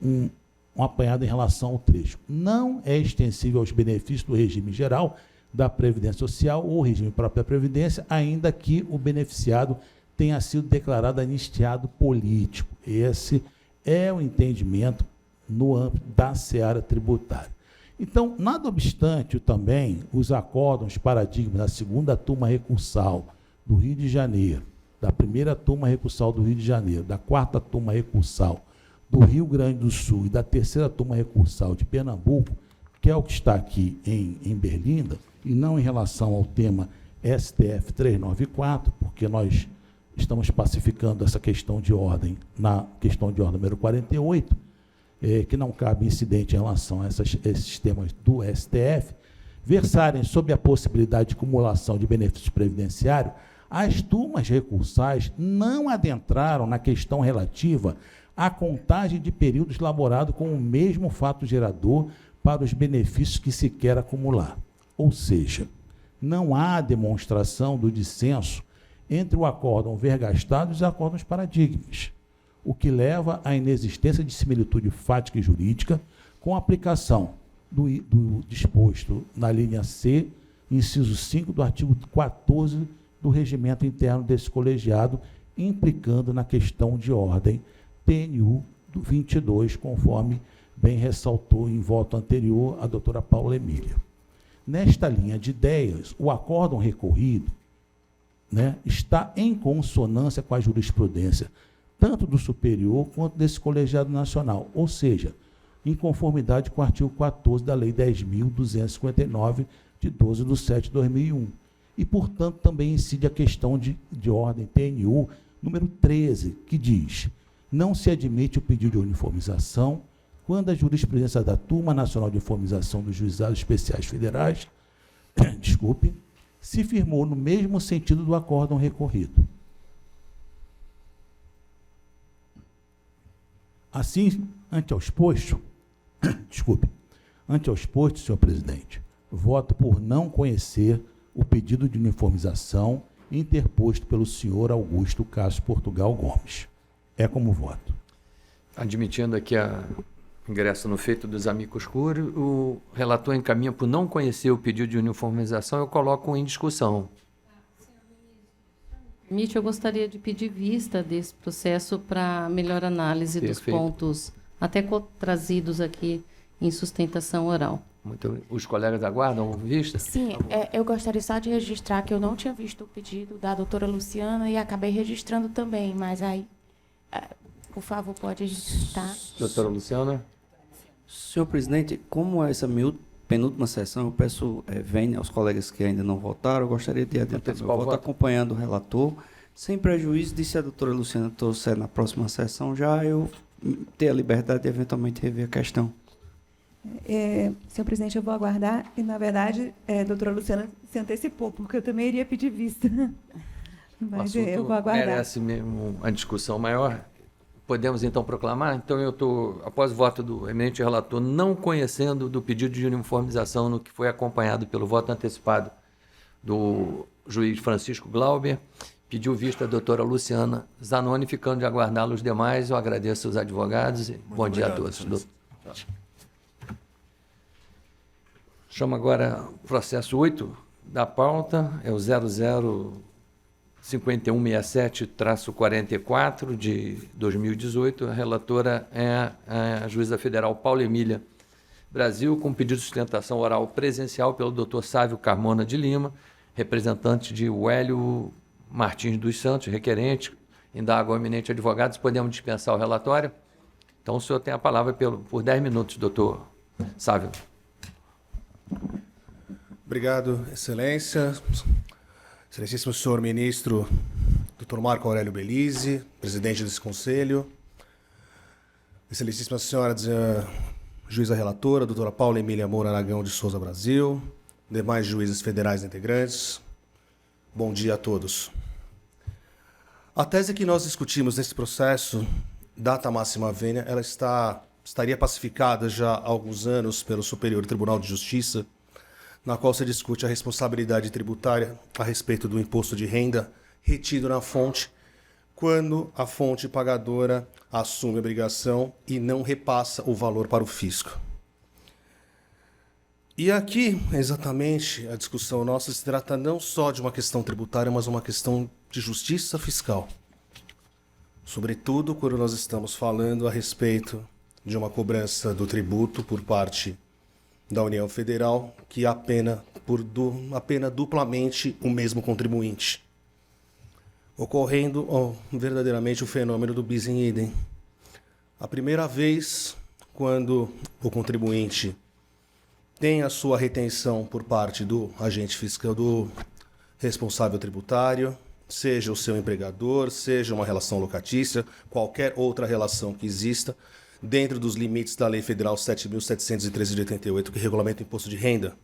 um apanhado em relação ao trecho. Não é extensível aos benefícios do regime geral da Previdência Social ou regime próprio da Previdência, ainda que o beneficiado tenha sido declarado anistiado político. Esse é o entendimento no âmbito da seara tributária. Então, nada obstante, também, os acórdãos, paradigmas da segunda turma recursal do Rio de Janeiro, da primeira turma recursal do Rio de Janeiro, da quarta turma recursal do Rio Grande do Sul e da terceira turma recursal de Pernambuco, que é o que está aqui em Berlinda, e não em relação ao tema STF 394, porque nós estamos pacificando essa questão de ordem na questão de ordem número 48, que não cabe incidente em relação a esses temas do STF, versarem sobre a possibilidade de acumulação de benefícios previdenciários, as turmas recursais não adentraram na questão relativa à contagem de períodos laborados com o mesmo fato gerador para os benefícios que se quer acumular. Ou seja, não há demonstração do dissenso entre o acórdão vergastado e os acórdãos paradigmas, o que leva à inexistência de similitude fática e jurídica com a aplicação do disposto na linha C, inciso 5 do artigo 14 do regimento interno desse colegiado, implicando na questão de ordem TNU do 22, conforme bem ressaltou em voto anterior a doutora Paula Emília. Nesta linha de ideias, o acórdão recorrido, né, está em consonância com a jurisprudência tanto do superior quanto desse colegiado nacional, ou seja, em conformidade com o artigo 14 da Lei 10.259, de 12/7/2001. E, portanto, também incide a questão de ordem TNU número 13, que diz: não se admite o pedido de uniformização quando a jurisprudência da Turma Nacional de Uniformização dos Juizados Especiais Federais, se firmou no mesmo sentido do acórdão recorrido. Assim, ante ao exposto, senhor presidente, voto por não conhecer o pedido de uniformização interposto pelo senhor Augusto Castro Portugal Gomes. É como voto. Admitindo aqui a ingresso no feito dos amicus curiae, o relator encaminha por não conhecer o pedido de uniformização, eu coloco em discussão. Eu gostaria de pedir vista desse processo para melhor análise dos pontos até trazidos aqui em sustentação oral. Os colegas aguardam vista? Sim, eu gostaria só de registrar que eu não tinha visto o pedido da doutora Luciana e acabei registrando também, mas aí, por favor, pode registrar. Doutora Luciana? Senhor presidente, como essa miúda penúltima sessão, eu peço vênia aos colegas que ainda não votaram. Eu gostaria de adiantar meu voto acompanhando o relator. Sem prejuízo de se a doutora Luciana trouxer na próxima sessão, já eu ter a liberdade de eventualmente rever a questão. Senhor presidente, eu vou aguardar. E, na verdade, a doutora Luciana se antecipou, porque eu também iria pedir vista. Mas eu vou aguardar. Merece mesmo uma discussão maior. Podemos, então, proclamar? Então, eu estou, após o voto do eminente relator, não conhecendo do pedido de uniformização no que foi acompanhado pelo voto antecipado do juiz Francisco Glauber, pediu vista a doutora Luciana Zanoni, ficando de aguardá-lo os demais. Eu agradeço aos advogados e bom dia a todos. Chamo agora o processo 8 da pauta, é o 005167-44 de 2018. A relatora é a juíza federal Paula Emília Brasil, com pedido de sustentação oral presencial pelo Dr. Sávio Carmona de Lima, representante de Hélio Martins dos Santos, requerente, indaga ao eminente advogado. Podemos dispensar o relatório? Então, o senhor tem a palavra por 10 minutos, doutor Sávio. Obrigado, Excelência. Excelentíssimo senhor ministro, Dr. Marco Aurélio Belize, presidente desse conselho. Excelentíssima senhora juíza relatora, doutora Paula Emília Moura Aragão de Souza Brasil, demais juízes federais integrantes. Bom dia a todos. A tese que nós discutimos nesse processo, data máxima vênia, ela estaria pacificada já há alguns anos pelo Superior Tribunal de Justiça, na qual se discute a responsabilidade tributária a respeito do imposto de renda retido na fonte, quando a fonte pagadora assume a obrigação e não repassa o valor para o fisco. E aqui, exatamente, a discussão nossa se trata não só de uma questão tributária, mas uma questão de justiça fiscal. Sobretudo quando nós estamos falando a respeito de uma cobrança do tributo por parte da União Federal, que apena duplamente o mesmo contribuinte, ocorrendo verdadeiramente o fenômeno do bis in idem. A primeira vez, quando o contribuinte tem a sua retenção por parte do agente fiscal, do responsável tributário, seja o seu empregador, seja uma relação locatícia, qualquer outra relação que exista, dentro dos limites da Lei Federal 7.713 de 88, que regulamenta o imposto de renda.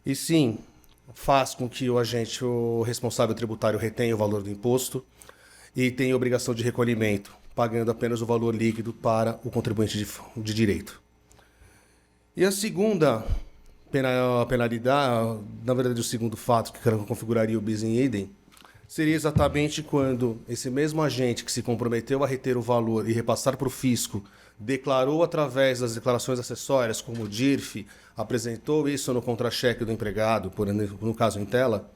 E sim, faz com que o responsável tributário retenha o valor do imposto e tenha obrigação de recolhimento, pagando apenas o valor líquido para o contribuinte de direito. E a segunda penalidade, na verdade o segundo fato que configuraria o bis in idem, seria exatamente quando esse mesmo agente que se comprometeu a reter o valor e repassar para o fisco, declarou através das declarações acessórias, como o DIRF, apresentou isso no contra-cheque do empregado, no caso em tela,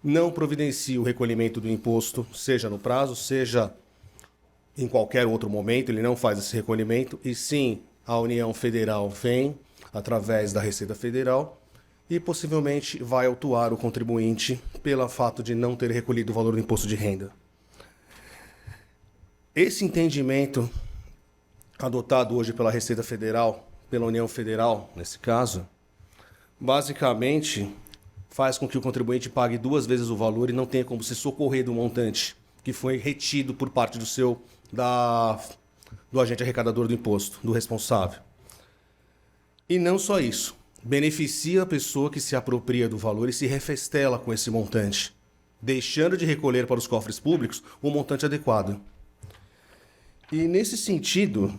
não providencia o recolhimento do imposto, seja no prazo, seja em qualquer outro momento, ele não faz esse recolhimento, e sim, a União Federal vem, através da Receita Federal, e possivelmente vai autuar o contribuinte pelo fato de não ter recolhido o valor do imposto de renda. Esse entendimento adotado hoje pela Receita Federal, pela União Federal, nesse caso, basicamente faz com que o contribuinte pague 2 vezes o valor e não tenha como se socorrer do montante que foi retido por parte do agente arrecadador do imposto, do responsável. E não só isso, beneficia a pessoa que se apropria do valor e se refestela com esse montante, deixando de recolher para os cofres públicos o montante adequado. E nesse sentido,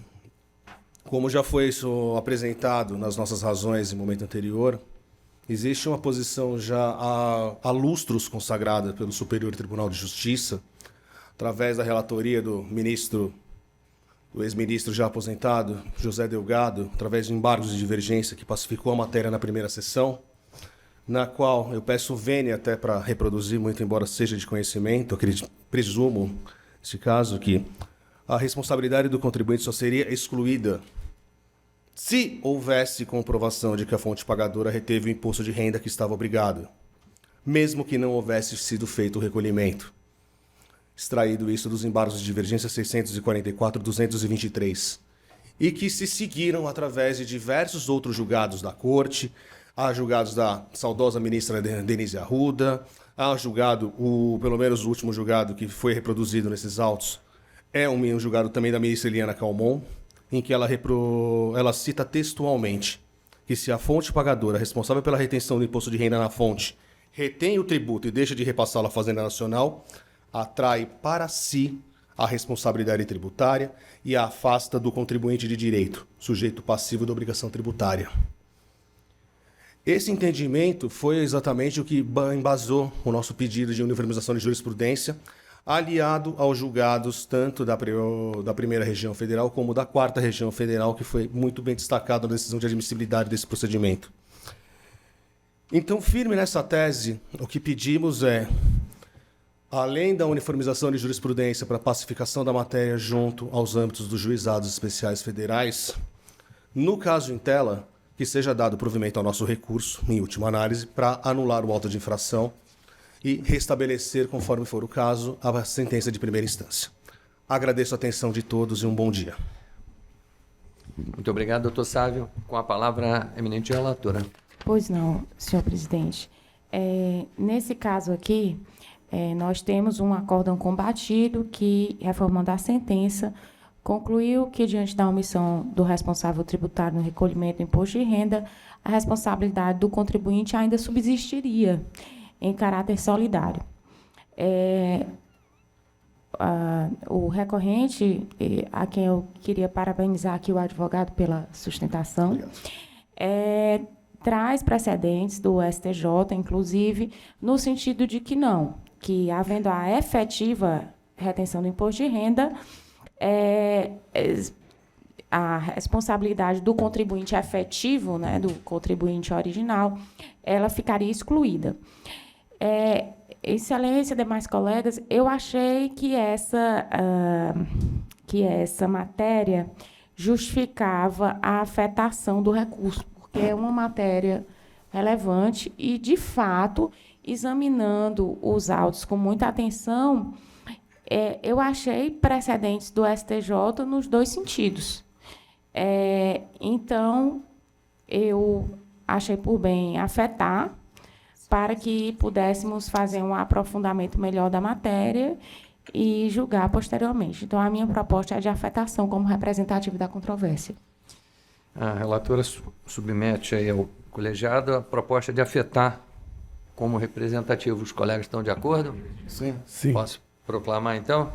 como já foi isso apresentado nas nossas razões em momento anterior, existe uma posição já há lustros consagrada pelo Superior Tribunal de Justiça, através da relatoria do ex-ministro já aposentado, José Delgado, através de embargos de divergência que pacificou a matéria na primeira sessão, na qual eu peço vênia até para reproduzir, muito embora seja de conhecimento, presumo, nesse caso, que a responsabilidade do contribuinte só seria excluída se houvesse comprovação de que a fonte pagadora reteve o imposto de renda que estava obrigado, mesmo que não houvesse sido feito o recolhimento. Extraído isso dos embargos de divergência 644 e 223. e que se seguiram através de diversos outros julgados da Corte, há julgados da saudosa ministra Denise Arruda, há julgado, pelo menos o último julgado que foi reproduzido nesses autos, é um julgado também da ministra Eliana Calmon, em que ela cita textualmente que se a fonte pagadora responsável pela retenção do imposto de renda na fonte retém o tributo e deixa de repassá-lo à Fazenda Nacional, atrai para si a responsabilidade tributária e a afasta do contribuinte de direito, sujeito passivo da obrigação tributária. Esse entendimento foi exatamente o que embasou o nosso pedido de uniformização de jurisprudência, aliado aos julgados tanto da primeira região federal como da quarta região federal, que foi muito bem destacado na decisão de admissibilidade desse procedimento. Então, firme nessa tese, o que pedimos é, além da uniformização de jurisprudência para a pacificação da matéria junto aos âmbitos dos juizados especiais federais, no caso em tela, que seja dado provimento ao nosso recurso, em última análise, para anular o auto de infração e restabelecer, conforme for o caso, a sentença de primeira instância. Agradeço a atenção de todos e um bom dia. Muito obrigado, doutor Sávio. Com a palavra, a eminente relatora. Pois não, senhor presidente. Nesse caso aqui, nós temos um acórdão combatido que, reformando a sentença, concluiu que, diante da omissão do responsável tributário no recolhimento do imposto de renda, a responsabilidade do contribuinte ainda subsistiria em caráter solidário. O recorrente, a quem eu queria parabenizar aqui o advogado pela sustentação, traz precedentes do STJ, inclusive, no sentido de que havendo a efetiva retenção do imposto de renda, a responsabilidade do contribuinte efetivo, né, do contribuinte original, ela ficaria excluída. Excelência, demais colegas, eu achei que essa matéria justificava a afetação do recurso, porque é uma matéria relevante e, de fato, examinando os autos com muita atenção, eu achei precedentes do STJ nos dois sentidos. Então, eu achei por bem afetar para que pudéssemos fazer um aprofundamento melhor da matéria e julgar posteriormente. Então, a minha proposta é de afetação como representativo da controvérsia. A relatora submete aí ao colegiado a proposta de afetar como representativo. Os colegas estão de acordo? Sim. Sim. Posso proclamar, então?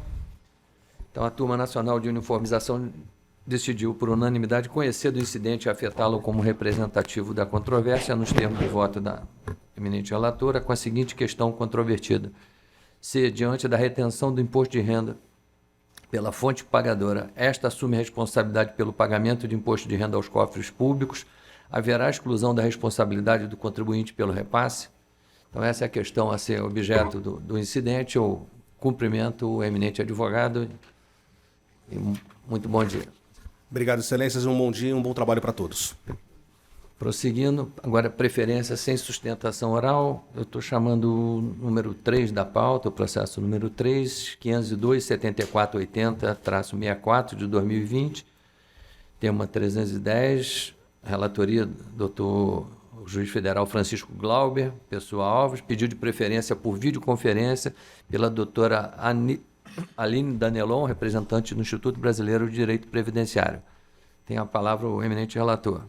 Então, a Turma Nacional de Uniformização decidiu, por unanimidade, conhecer do incidente e afetá-lo como representativo da controvérsia, nos termos de voto da eminente relatora, com a seguinte questão controvertida. Se, diante da retenção do imposto de renda pela fonte pagadora, esta assume a responsabilidade pelo pagamento de imposto de renda aos cofres públicos, haverá exclusão da responsabilidade do contribuinte pelo repasse? Então, essa é a questão a ser objeto do incidente. Eu cumprimento o eminente advogado e muito bom dia. Obrigado, excelências, um bom dia e um bom trabalho para todos. Prosseguindo, agora preferência sem sustentação oral, eu estou chamando o número 3 da pauta, o processo número 3, 502-7480-64 de 2020, tema 310, relatoria do doutor juiz federal Francisco Glauber, Pessoa Alves, pedido de preferência por videoconferência pela doutora Aline Danelon, representante do Instituto Brasileiro de Direito Previdenciário. Tem a palavra o eminente relator.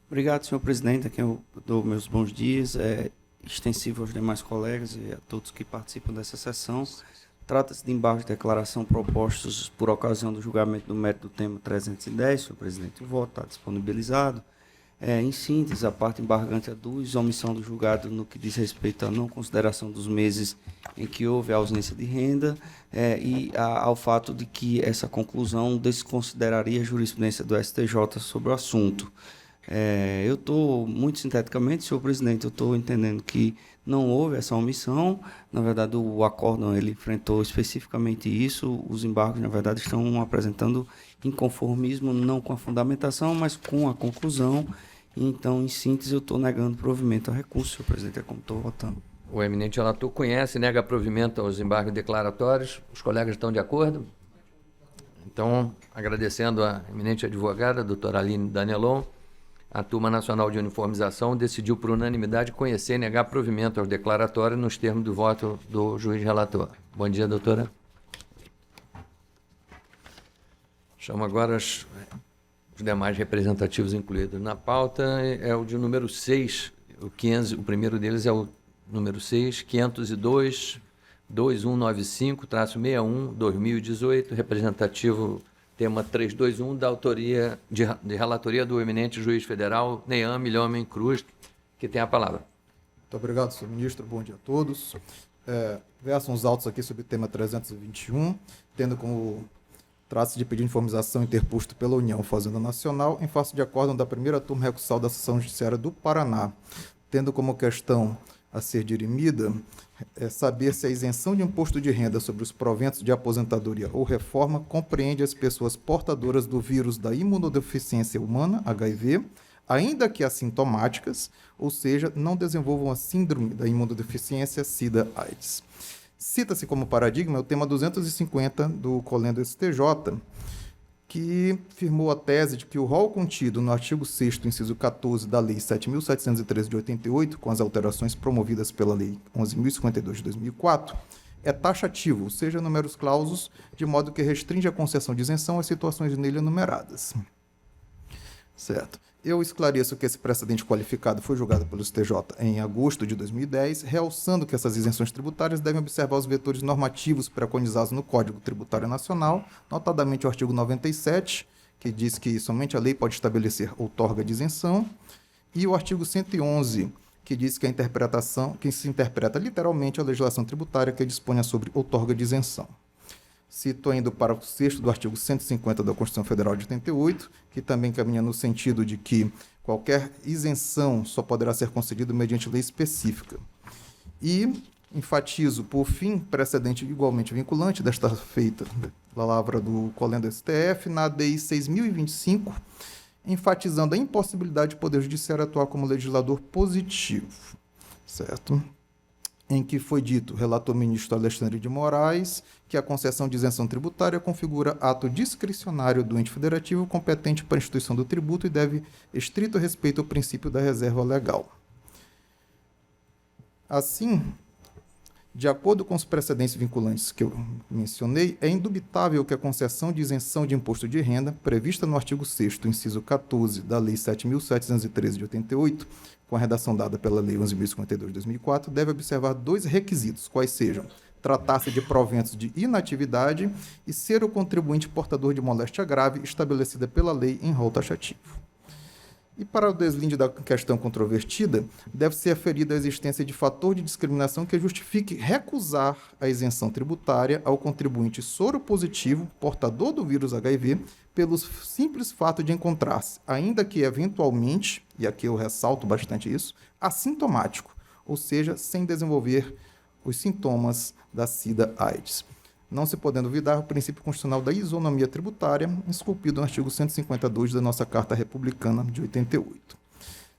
Obrigado, senhor presidente, a quem eu dou meus bons dias, extensivo aos demais colegas e a todos que participam dessa sessão. Trata-se de embargos de declaração propostos por ocasião do julgamento do mérito do tema 310, senhor presidente, o voto está disponibilizado. Em síntese, a parte embargante aduz omissão do julgado no que diz respeito à não consideração dos meses em que houve a ausência de renda e ao fato de que essa conclusão desconsideraria a jurisprudência do STJ sobre o assunto. Eu estou, muito sinteticamente, senhor presidente, eu estou entendendo que não houve essa omissão. Na verdade, o acórdão ele enfrentou especificamente isso. Os embargos, na verdade, estão apresentando inconformismo, não com a fundamentação, mas com a conclusão. Então, em síntese, eu estou negando provimento ao recurso, senhor presidente, é como estou votando. O eminente relator conhece e nega provimento aos embargos declaratórios. Os colegas estão de acordo? Então, agradecendo a eminente advogada, a doutora Aline Danelon, a Turma Nacional de Uniformização decidiu por unanimidade conhecer e negar provimento aos declaratórios nos termos do voto do juiz relator. Bom dia, doutora. Chamo agora os demais representativos incluídos na pauta. É o de número 6, o primeiro deles é o número 6, 502, 2195-61, 2018, representativo tema 321, da autoria de relatoria do eminente juiz federal Nean Milhomem Cruz, que tem a palavra. Muito obrigado, senhor ministro. Bom dia a todos. Versam os autos aqui sobre o tema 321, tendo como trata-se de pedido de informização interposto pela União Fazenda Nacional em face de acórdão da primeira turma recursal da Seção Judiciária do Paraná, tendo como questão a ser dirimida saber se a isenção de imposto de renda sobre os proventos de aposentadoria ou reforma compreende as pessoas portadoras do vírus da imunodeficiência humana, HIV, ainda que assintomáticas, ou seja, não desenvolvam a síndrome da imunodeficiência SIDA-AIDS. Cita-se como paradigma o tema 250 do Colendo STJ, que firmou a tese de que o rol contido no artigo 6º, inciso 14 da Lei 7.713 de 88, com as alterações promovidas pela Lei 11.052 de 2004, é taxativo, ou seja, numerus clausus, de modo que restringe a concessão de isenção às situações nele enumeradas. Certo. Eu esclareço que esse precedente qualificado foi julgado pelo STJ em agosto de 2010, realçando que essas isenções tributárias devem observar os vetores normativos preconizados no Código Tributário Nacional, notadamente o artigo 97, que diz que somente a lei pode estabelecer outorga de isenção, e o artigo 111, que diz que que se interpreta literalmente a legislação tributária que dispõe sobre outorga de isenção. Cito ainda o parágrafo 6º do artigo 150 da Constituição Federal de 88, que também caminha no sentido de que qualquer isenção só poderá ser concedida mediante lei específica. E enfatizo, por fim, precedente igualmente vinculante desta feita palavra do Colendo STF, na ADI 6.025, enfatizando a impossibilidade do Poder Judiciário atuar como legislador positivo, certo? Em que foi dito, relator ministro Alexandre de Moraes, que a concessão de isenção tributária configura ato discricionário do ente federativo competente para a instituição do tributo e deve estrito respeito ao princípio da reserva legal. Assim, de acordo com os precedentes vinculantes que eu mencionei, é indubitável que a concessão de isenção de imposto de renda, prevista no artigo 6º, inciso 14, da Lei 7.713 de 88, com a redação dada pela Lei 11.052 de 2004, deve observar dois requisitos, quais sejam tratar-se de proventos de inatividade e ser o contribuinte portador de moléstia grave estabelecida pela lei em rol taxativo. E para o deslinde da questão controvertida, deve ser aferida a existência de fator de discriminação que justifique recusar a isenção tributária ao contribuinte soropositivo, portador do vírus HIV, pelo simples fato de encontrar-se, ainda que eventualmente, e aqui eu ressalto bastante isso, assintomático, ou seja, sem desenvolver os sintomas da SIDA-AIDS. Não se podendo vidar o princípio constitucional da isonomia tributária, esculpido no artigo 152 da nossa Carta Republicana de 88.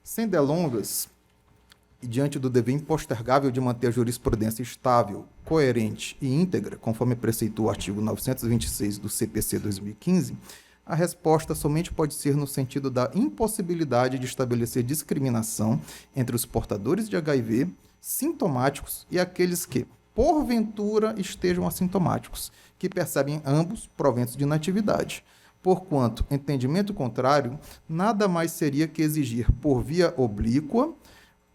Sem delongas, e diante do dever impostergável de manter a jurisprudência estável, coerente e íntegra, conforme preceitua o artigo 926 do CPC 2015, a resposta somente pode ser no sentido da impossibilidade de estabelecer discriminação entre os portadores de HIV sintomáticos e aqueles que, porventura, estejam assintomáticos, que percebem ambos proventos de inatividade. Porquanto, entendimento contrário, nada mais seria que exigir, por via oblíqua,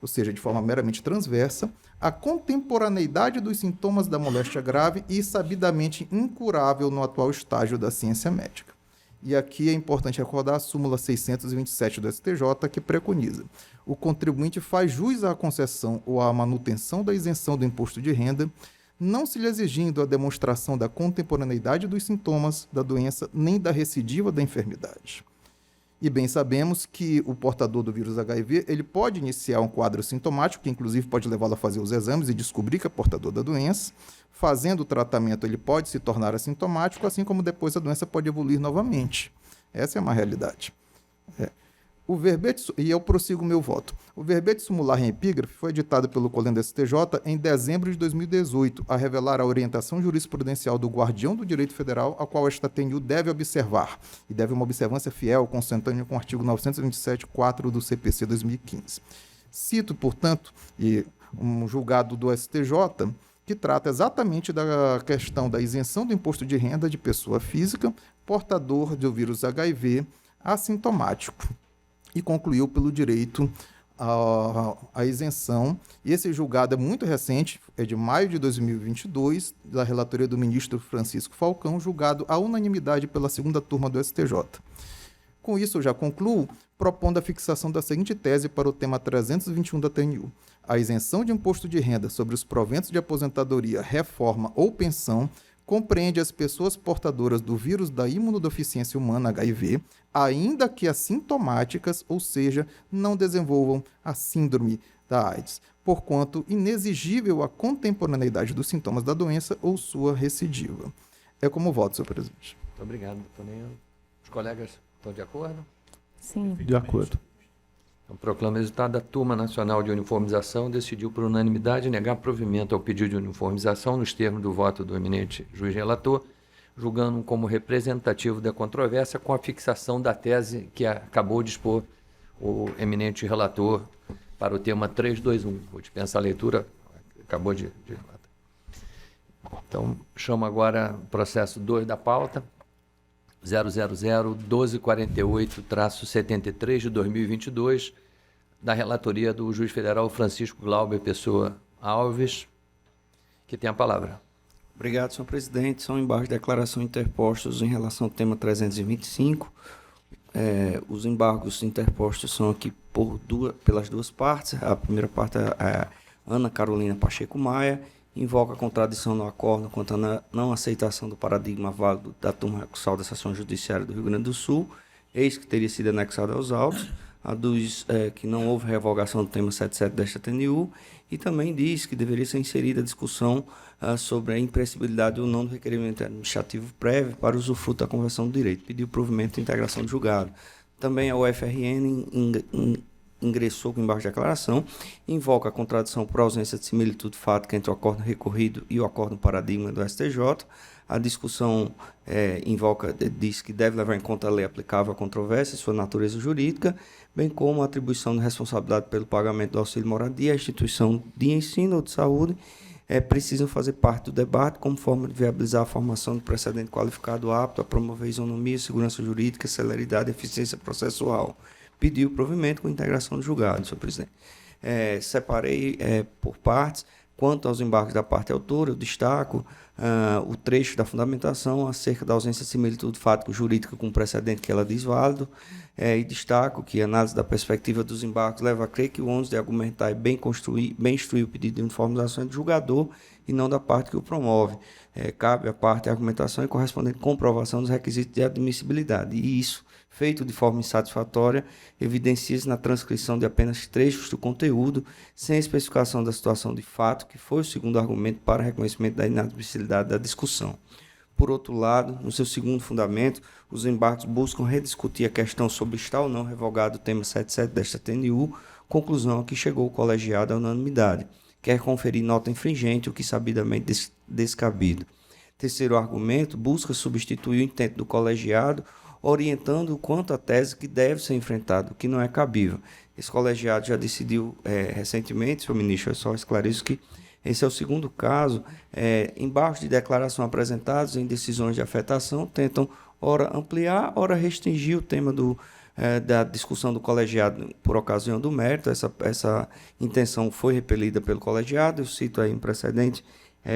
ou seja, de forma meramente transversa, a contemporaneidade dos sintomas da moléstia grave e sabidamente incurável no atual estágio da ciência médica. E aqui é importante recordar a súmula 627 do STJ, que preconiza: o contribuinte faz jus à concessão ou à manutenção da isenção do imposto de renda, não se lhe exigindo a demonstração da contemporaneidade dos sintomas da doença nem da recidiva da enfermidade. E bem sabemos que o portador do vírus HIV ele pode iniciar um quadro sintomático, que inclusive pode levá-lo a fazer os exames e descobrir que é portador da doença. Fazendo o tratamento, ele pode se tornar assintomático, assim como depois a doença pode evoluir novamente. Essa é uma realidade. O verbete, e eu prossigo meu voto. O verbete sumular em epígrafe foi editado pelo Colégio do STJ em dezembro de 2018, a revelar a orientação jurisprudencial do guardião do direito federal, a qual esta TNU deve observar, e deve uma observância fiel, consentânea com o artigo 927.4 do CPC 2015. Cito, portanto, um julgado do STJ que trata exatamente da questão da isenção do imposto de renda de pessoa física, portador do vírus HIV, assintomático, e concluiu pelo direito à isenção. E esse julgado é muito recente, é de maio de 2022, da relatoria do ministro Francisco Falcão, julgado à unanimidade pela segunda turma do STJ. Com isso, eu já concluo, propondo a fixação da seguinte tese para o tema 321 da TNU. A isenção de imposto de renda sobre os proventos de aposentadoria, reforma ou pensão compreende as pessoas portadoras do vírus da imunodeficiência humana HIV, ainda que assintomáticas, ou seja, não desenvolvam a síndrome da AIDS, porquanto inexigível a contemporaneidade dos sintomas da doença ou sua recidiva. É como voto, senhor presidente. Muito obrigado, doutor Ney. Os colegas estão de acordo? Sim. De acordo. Então, proclamo o resultado da Turma Nacional de Uniformização, decidiu por unanimidade negar provimento ao pedido de uniformização nos termos do voto do eminente juiz relator, julgando como representativo da controvérsia com a fixação da tese que acabou de expor o eminente relator para o tema 321. Vou dispensar a leitura, acabou de relatar. Então, chamo agora o processo 2 da pauta, 000-1248-73 de 2022, da relatoria do juiz federal Francisco Glauber Pessoa Alves, que tem a palavra. Obrigado, senhor presidente. São embargos de declaração interpostos em relação ao tema 325. Os embargos interpostos são aqui pelas duas partes. A primeira parte é a Ana Carolina Pacheco Maia, invoca a contradição no acordo quanto à não aceitação do paradigma válido da turma recursal da Seção Judiciária do Rio Grande do Sul, eis que teria sido anexada aos autos, aduz que não houve revogação do tema 77 desta TNU, e também diz que deveria ser inserida a discussão sobre a impressibilidade ou não do requerimento administrativo prévio para usufruto da conversão do direito. Pediu provimento de integração do julgado. Também a UFRN ingressou com embargo de declaração, invoca a contradição por ausência de similitude fática entre o acordo recorrido e o acordo paradigma do STJ. A discussão diz que deve levar em conta a lei aplicável à controvérsia e sua natureza jurídica, bem como a atribuição de responsabilidade pelo pagamento do auxílio moradia à instituição de ensino ou de saúde, precisam fazer parte do debate como forma de viabilizar a formação do precedente qualificado apto a promover isonomia, segurança jurídica, celeridade e eficiência processual. Pediu provimento com integração do julgado, senhor presidente. Separei por partes. Quanto aos embargos da parte autora, eu destaco o trecho da fundamentação acerca da ausência de similitude fático-jurídica com o precedente que ela diz válido, e destaco que a análise da perspectiva dos embargos leva a crer que o ônus de argumentar e bem instruir o pedido de uniformização é do julgador e não da parte que o promove. Cabe à parte a argumentação e correspondente comprovação dos requisitos de admissibilidade, e isso, feito de forma insatisfatória, evidencia-se na transcrição de apenas trechos do conteúdo, sem especificação da situação de fato, que foi o segundo argumento para reconhecimento da inadmissibilidade da discussão. Por outro lado, no seu segundo fundamento, os embargos buscam rediscutir a questão sobre estar ou não revogado o tema 77 desta TNU, conclusão a que chegou o colegiado à unanimidade, quer conferir nota infringente, o que sabidamente descabido. Terceiro argumento, busca substituir o intento do colegiado, orientando quanto à tese que deve ser enfrentada, o que não é cabível. Esse colegiado já decidiu recentemente, senhor ministro, eu só esclareço que esse é o segundo caso, embargos de declaração apresentados em decisões de afetação tentam, ora ampliar, ora restringir o tema da discussão do colegiado por ocasião do mérito. Essa intenção foi repelida pelo colegiado, eu cito aí um precedente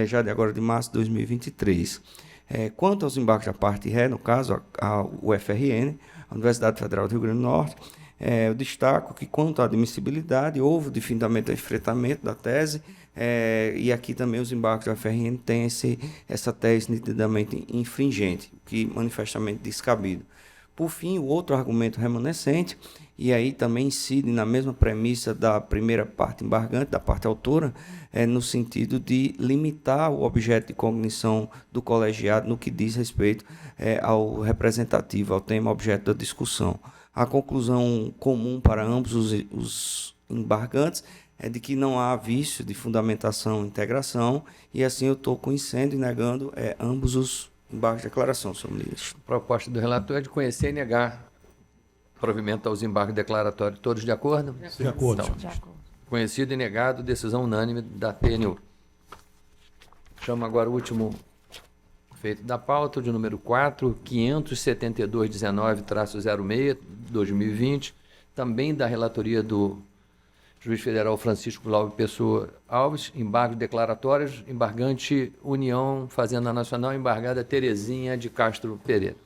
já de agora de março de 2023. Quanto aos embargos da parte ré, no caso, a UFRN, a Universidade Federal do Rio Grande do Norte, eu destaco que, quanto à admissibilidade, houve de findamento e enfrentamento da tese, e aqui também os embargos da UFRN têm essa tese nitidamente infringente, o que manifestamente descabido. Por fim, o outro argumento remanescente, e aí também incide na mesma premissa da primeira parte embargante, da parte autora, no sentido de limitar o objeto de cognição do colegiado no que diz respeito ao representativo, ao tema objeto da discussão. A conclusão comum para ambos os embargantes é de que não há vício de fundamentação e integração, e assim eu estou conhecendo e negando ambos os embargos de declaração, senhor ministro. A proposta do relator é de conhecer e negar provimento aos embargos declaratórios. Todos de acordo? De acordo. Então, De acordo. conhecido e negado, decisão unânime da TNU. Chamo agora o último feito da pauta, de número 4, 57219-06, 2020, também da relatoria do juiz federal Francisco Glauber Pessoa Alves, embargos declaratórios, embargante União Fazenda Nacional, embargada Terezinha de Castro Pereira.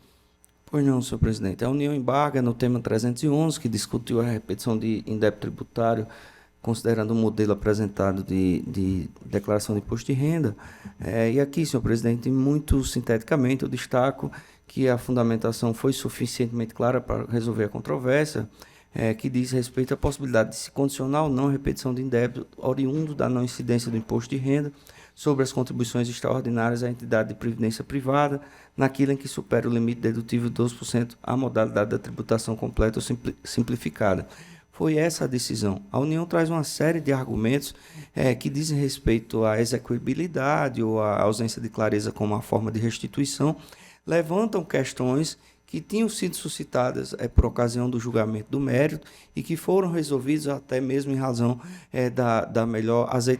Pois não, senhor presidente. A União embarga no tema 311, que discutiu a repetição de indébito tributário, considerando o modelo apresentado de declaração de imposto de renda. E aqui, senhor presidente, muito sinteticamente, eu destaco que a fundamentação foi suficientemente clara para resolver a controvérsia, que diz respeito à possibilidade de se condicionar ou não a repetição de indébito oriundo da não incidência do imposto de renda sobre as contribuições extraordinárias à entidade de previdência privada, naquilo em que supera o limite dedutivo de 12% à modalidade da tributação completa ou simplificada. Foi essa a decisão. A União traz uma série de argumentos que dizem respeito à execuibilidade ou à ausência de clareza como uma forma de restituição, levantam questões que tinham sido suscitadas por ocasião do julgamento do mérito e que foram resolvidos até mesmo em razão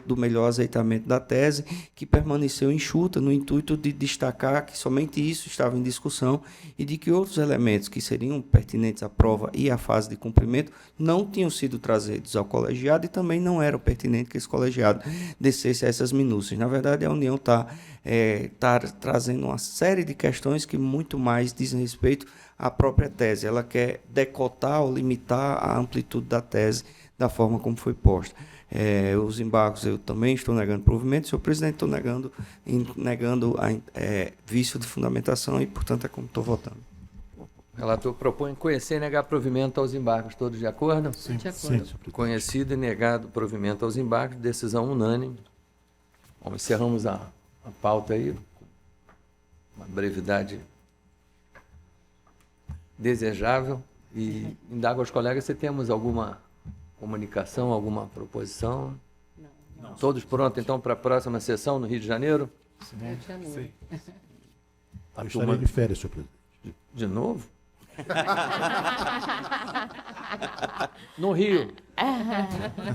do melhor azeitamento da tese, que permaneceu enxuta no intuito de destacar que somente isso estava em discussão e de que outros elementos que seriam pertinentes à prova e à fase de cumprimento não tinham sido trazidos ao colegiado e também não eram pertinentes que esse colegiado descesse a essas minúcias. Na verdade, a União está trazendo uma série de questões que muito mais dizem respeito à própria tese. Ela quer decotar ou limitar a amplitude da tese da forma como foi posta. Os embargos eu também estou negando provimento, senhor presidente, estou negando vício de fundamentação e, portanto, é como estou votando. O relator propõe conhecer e negar provimento aos embargos. Todos de acordo? Sim. De acordo. Sim, Conhecido e negado provimento aos embargos, decisão unânime. Bom, encerramos a pauta aí, uma brevidade desejável, e indago aos colegas se temos alguma comunicação, alguma proposição. Não. Todos prontos, então, para a próxima sessão no Rio de Janeiro? Rio de Janeiro. Eu estarei de férias, senhor presidente. De novo? No Rio.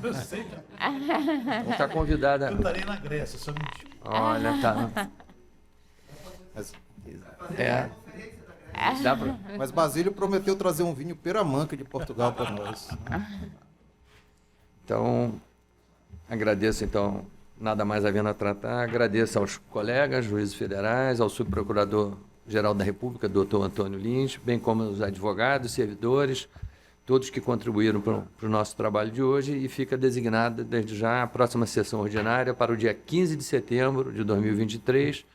Eu sei. Então está convidada. Eu estarei na Grécia, só mentira. Olha, tá. Mas Basílio prometeu trazer um vinho Peramanca de Portugal para nós. Então, agradeço, então, nada mais havendo a tratar. Agradeço aos colegas, juízes federais, ao subprocurador-geral da República, doutor Antônio Lins, bem como os advogados, servidores, todos que contribuíram para o nosso trabalho de hoje, e fica designada, desde já, a próxima sessão ordinária para o dia 15 de setembro de 2023,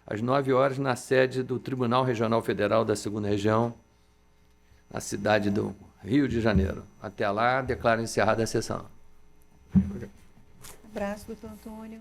às 9 horas, na sede do Tribunal Regional Federal da 2ª Região, na cidade do Rio de Janeiro. Até lá, declaro encerrada a sessão. Abraço, doutor Antônio.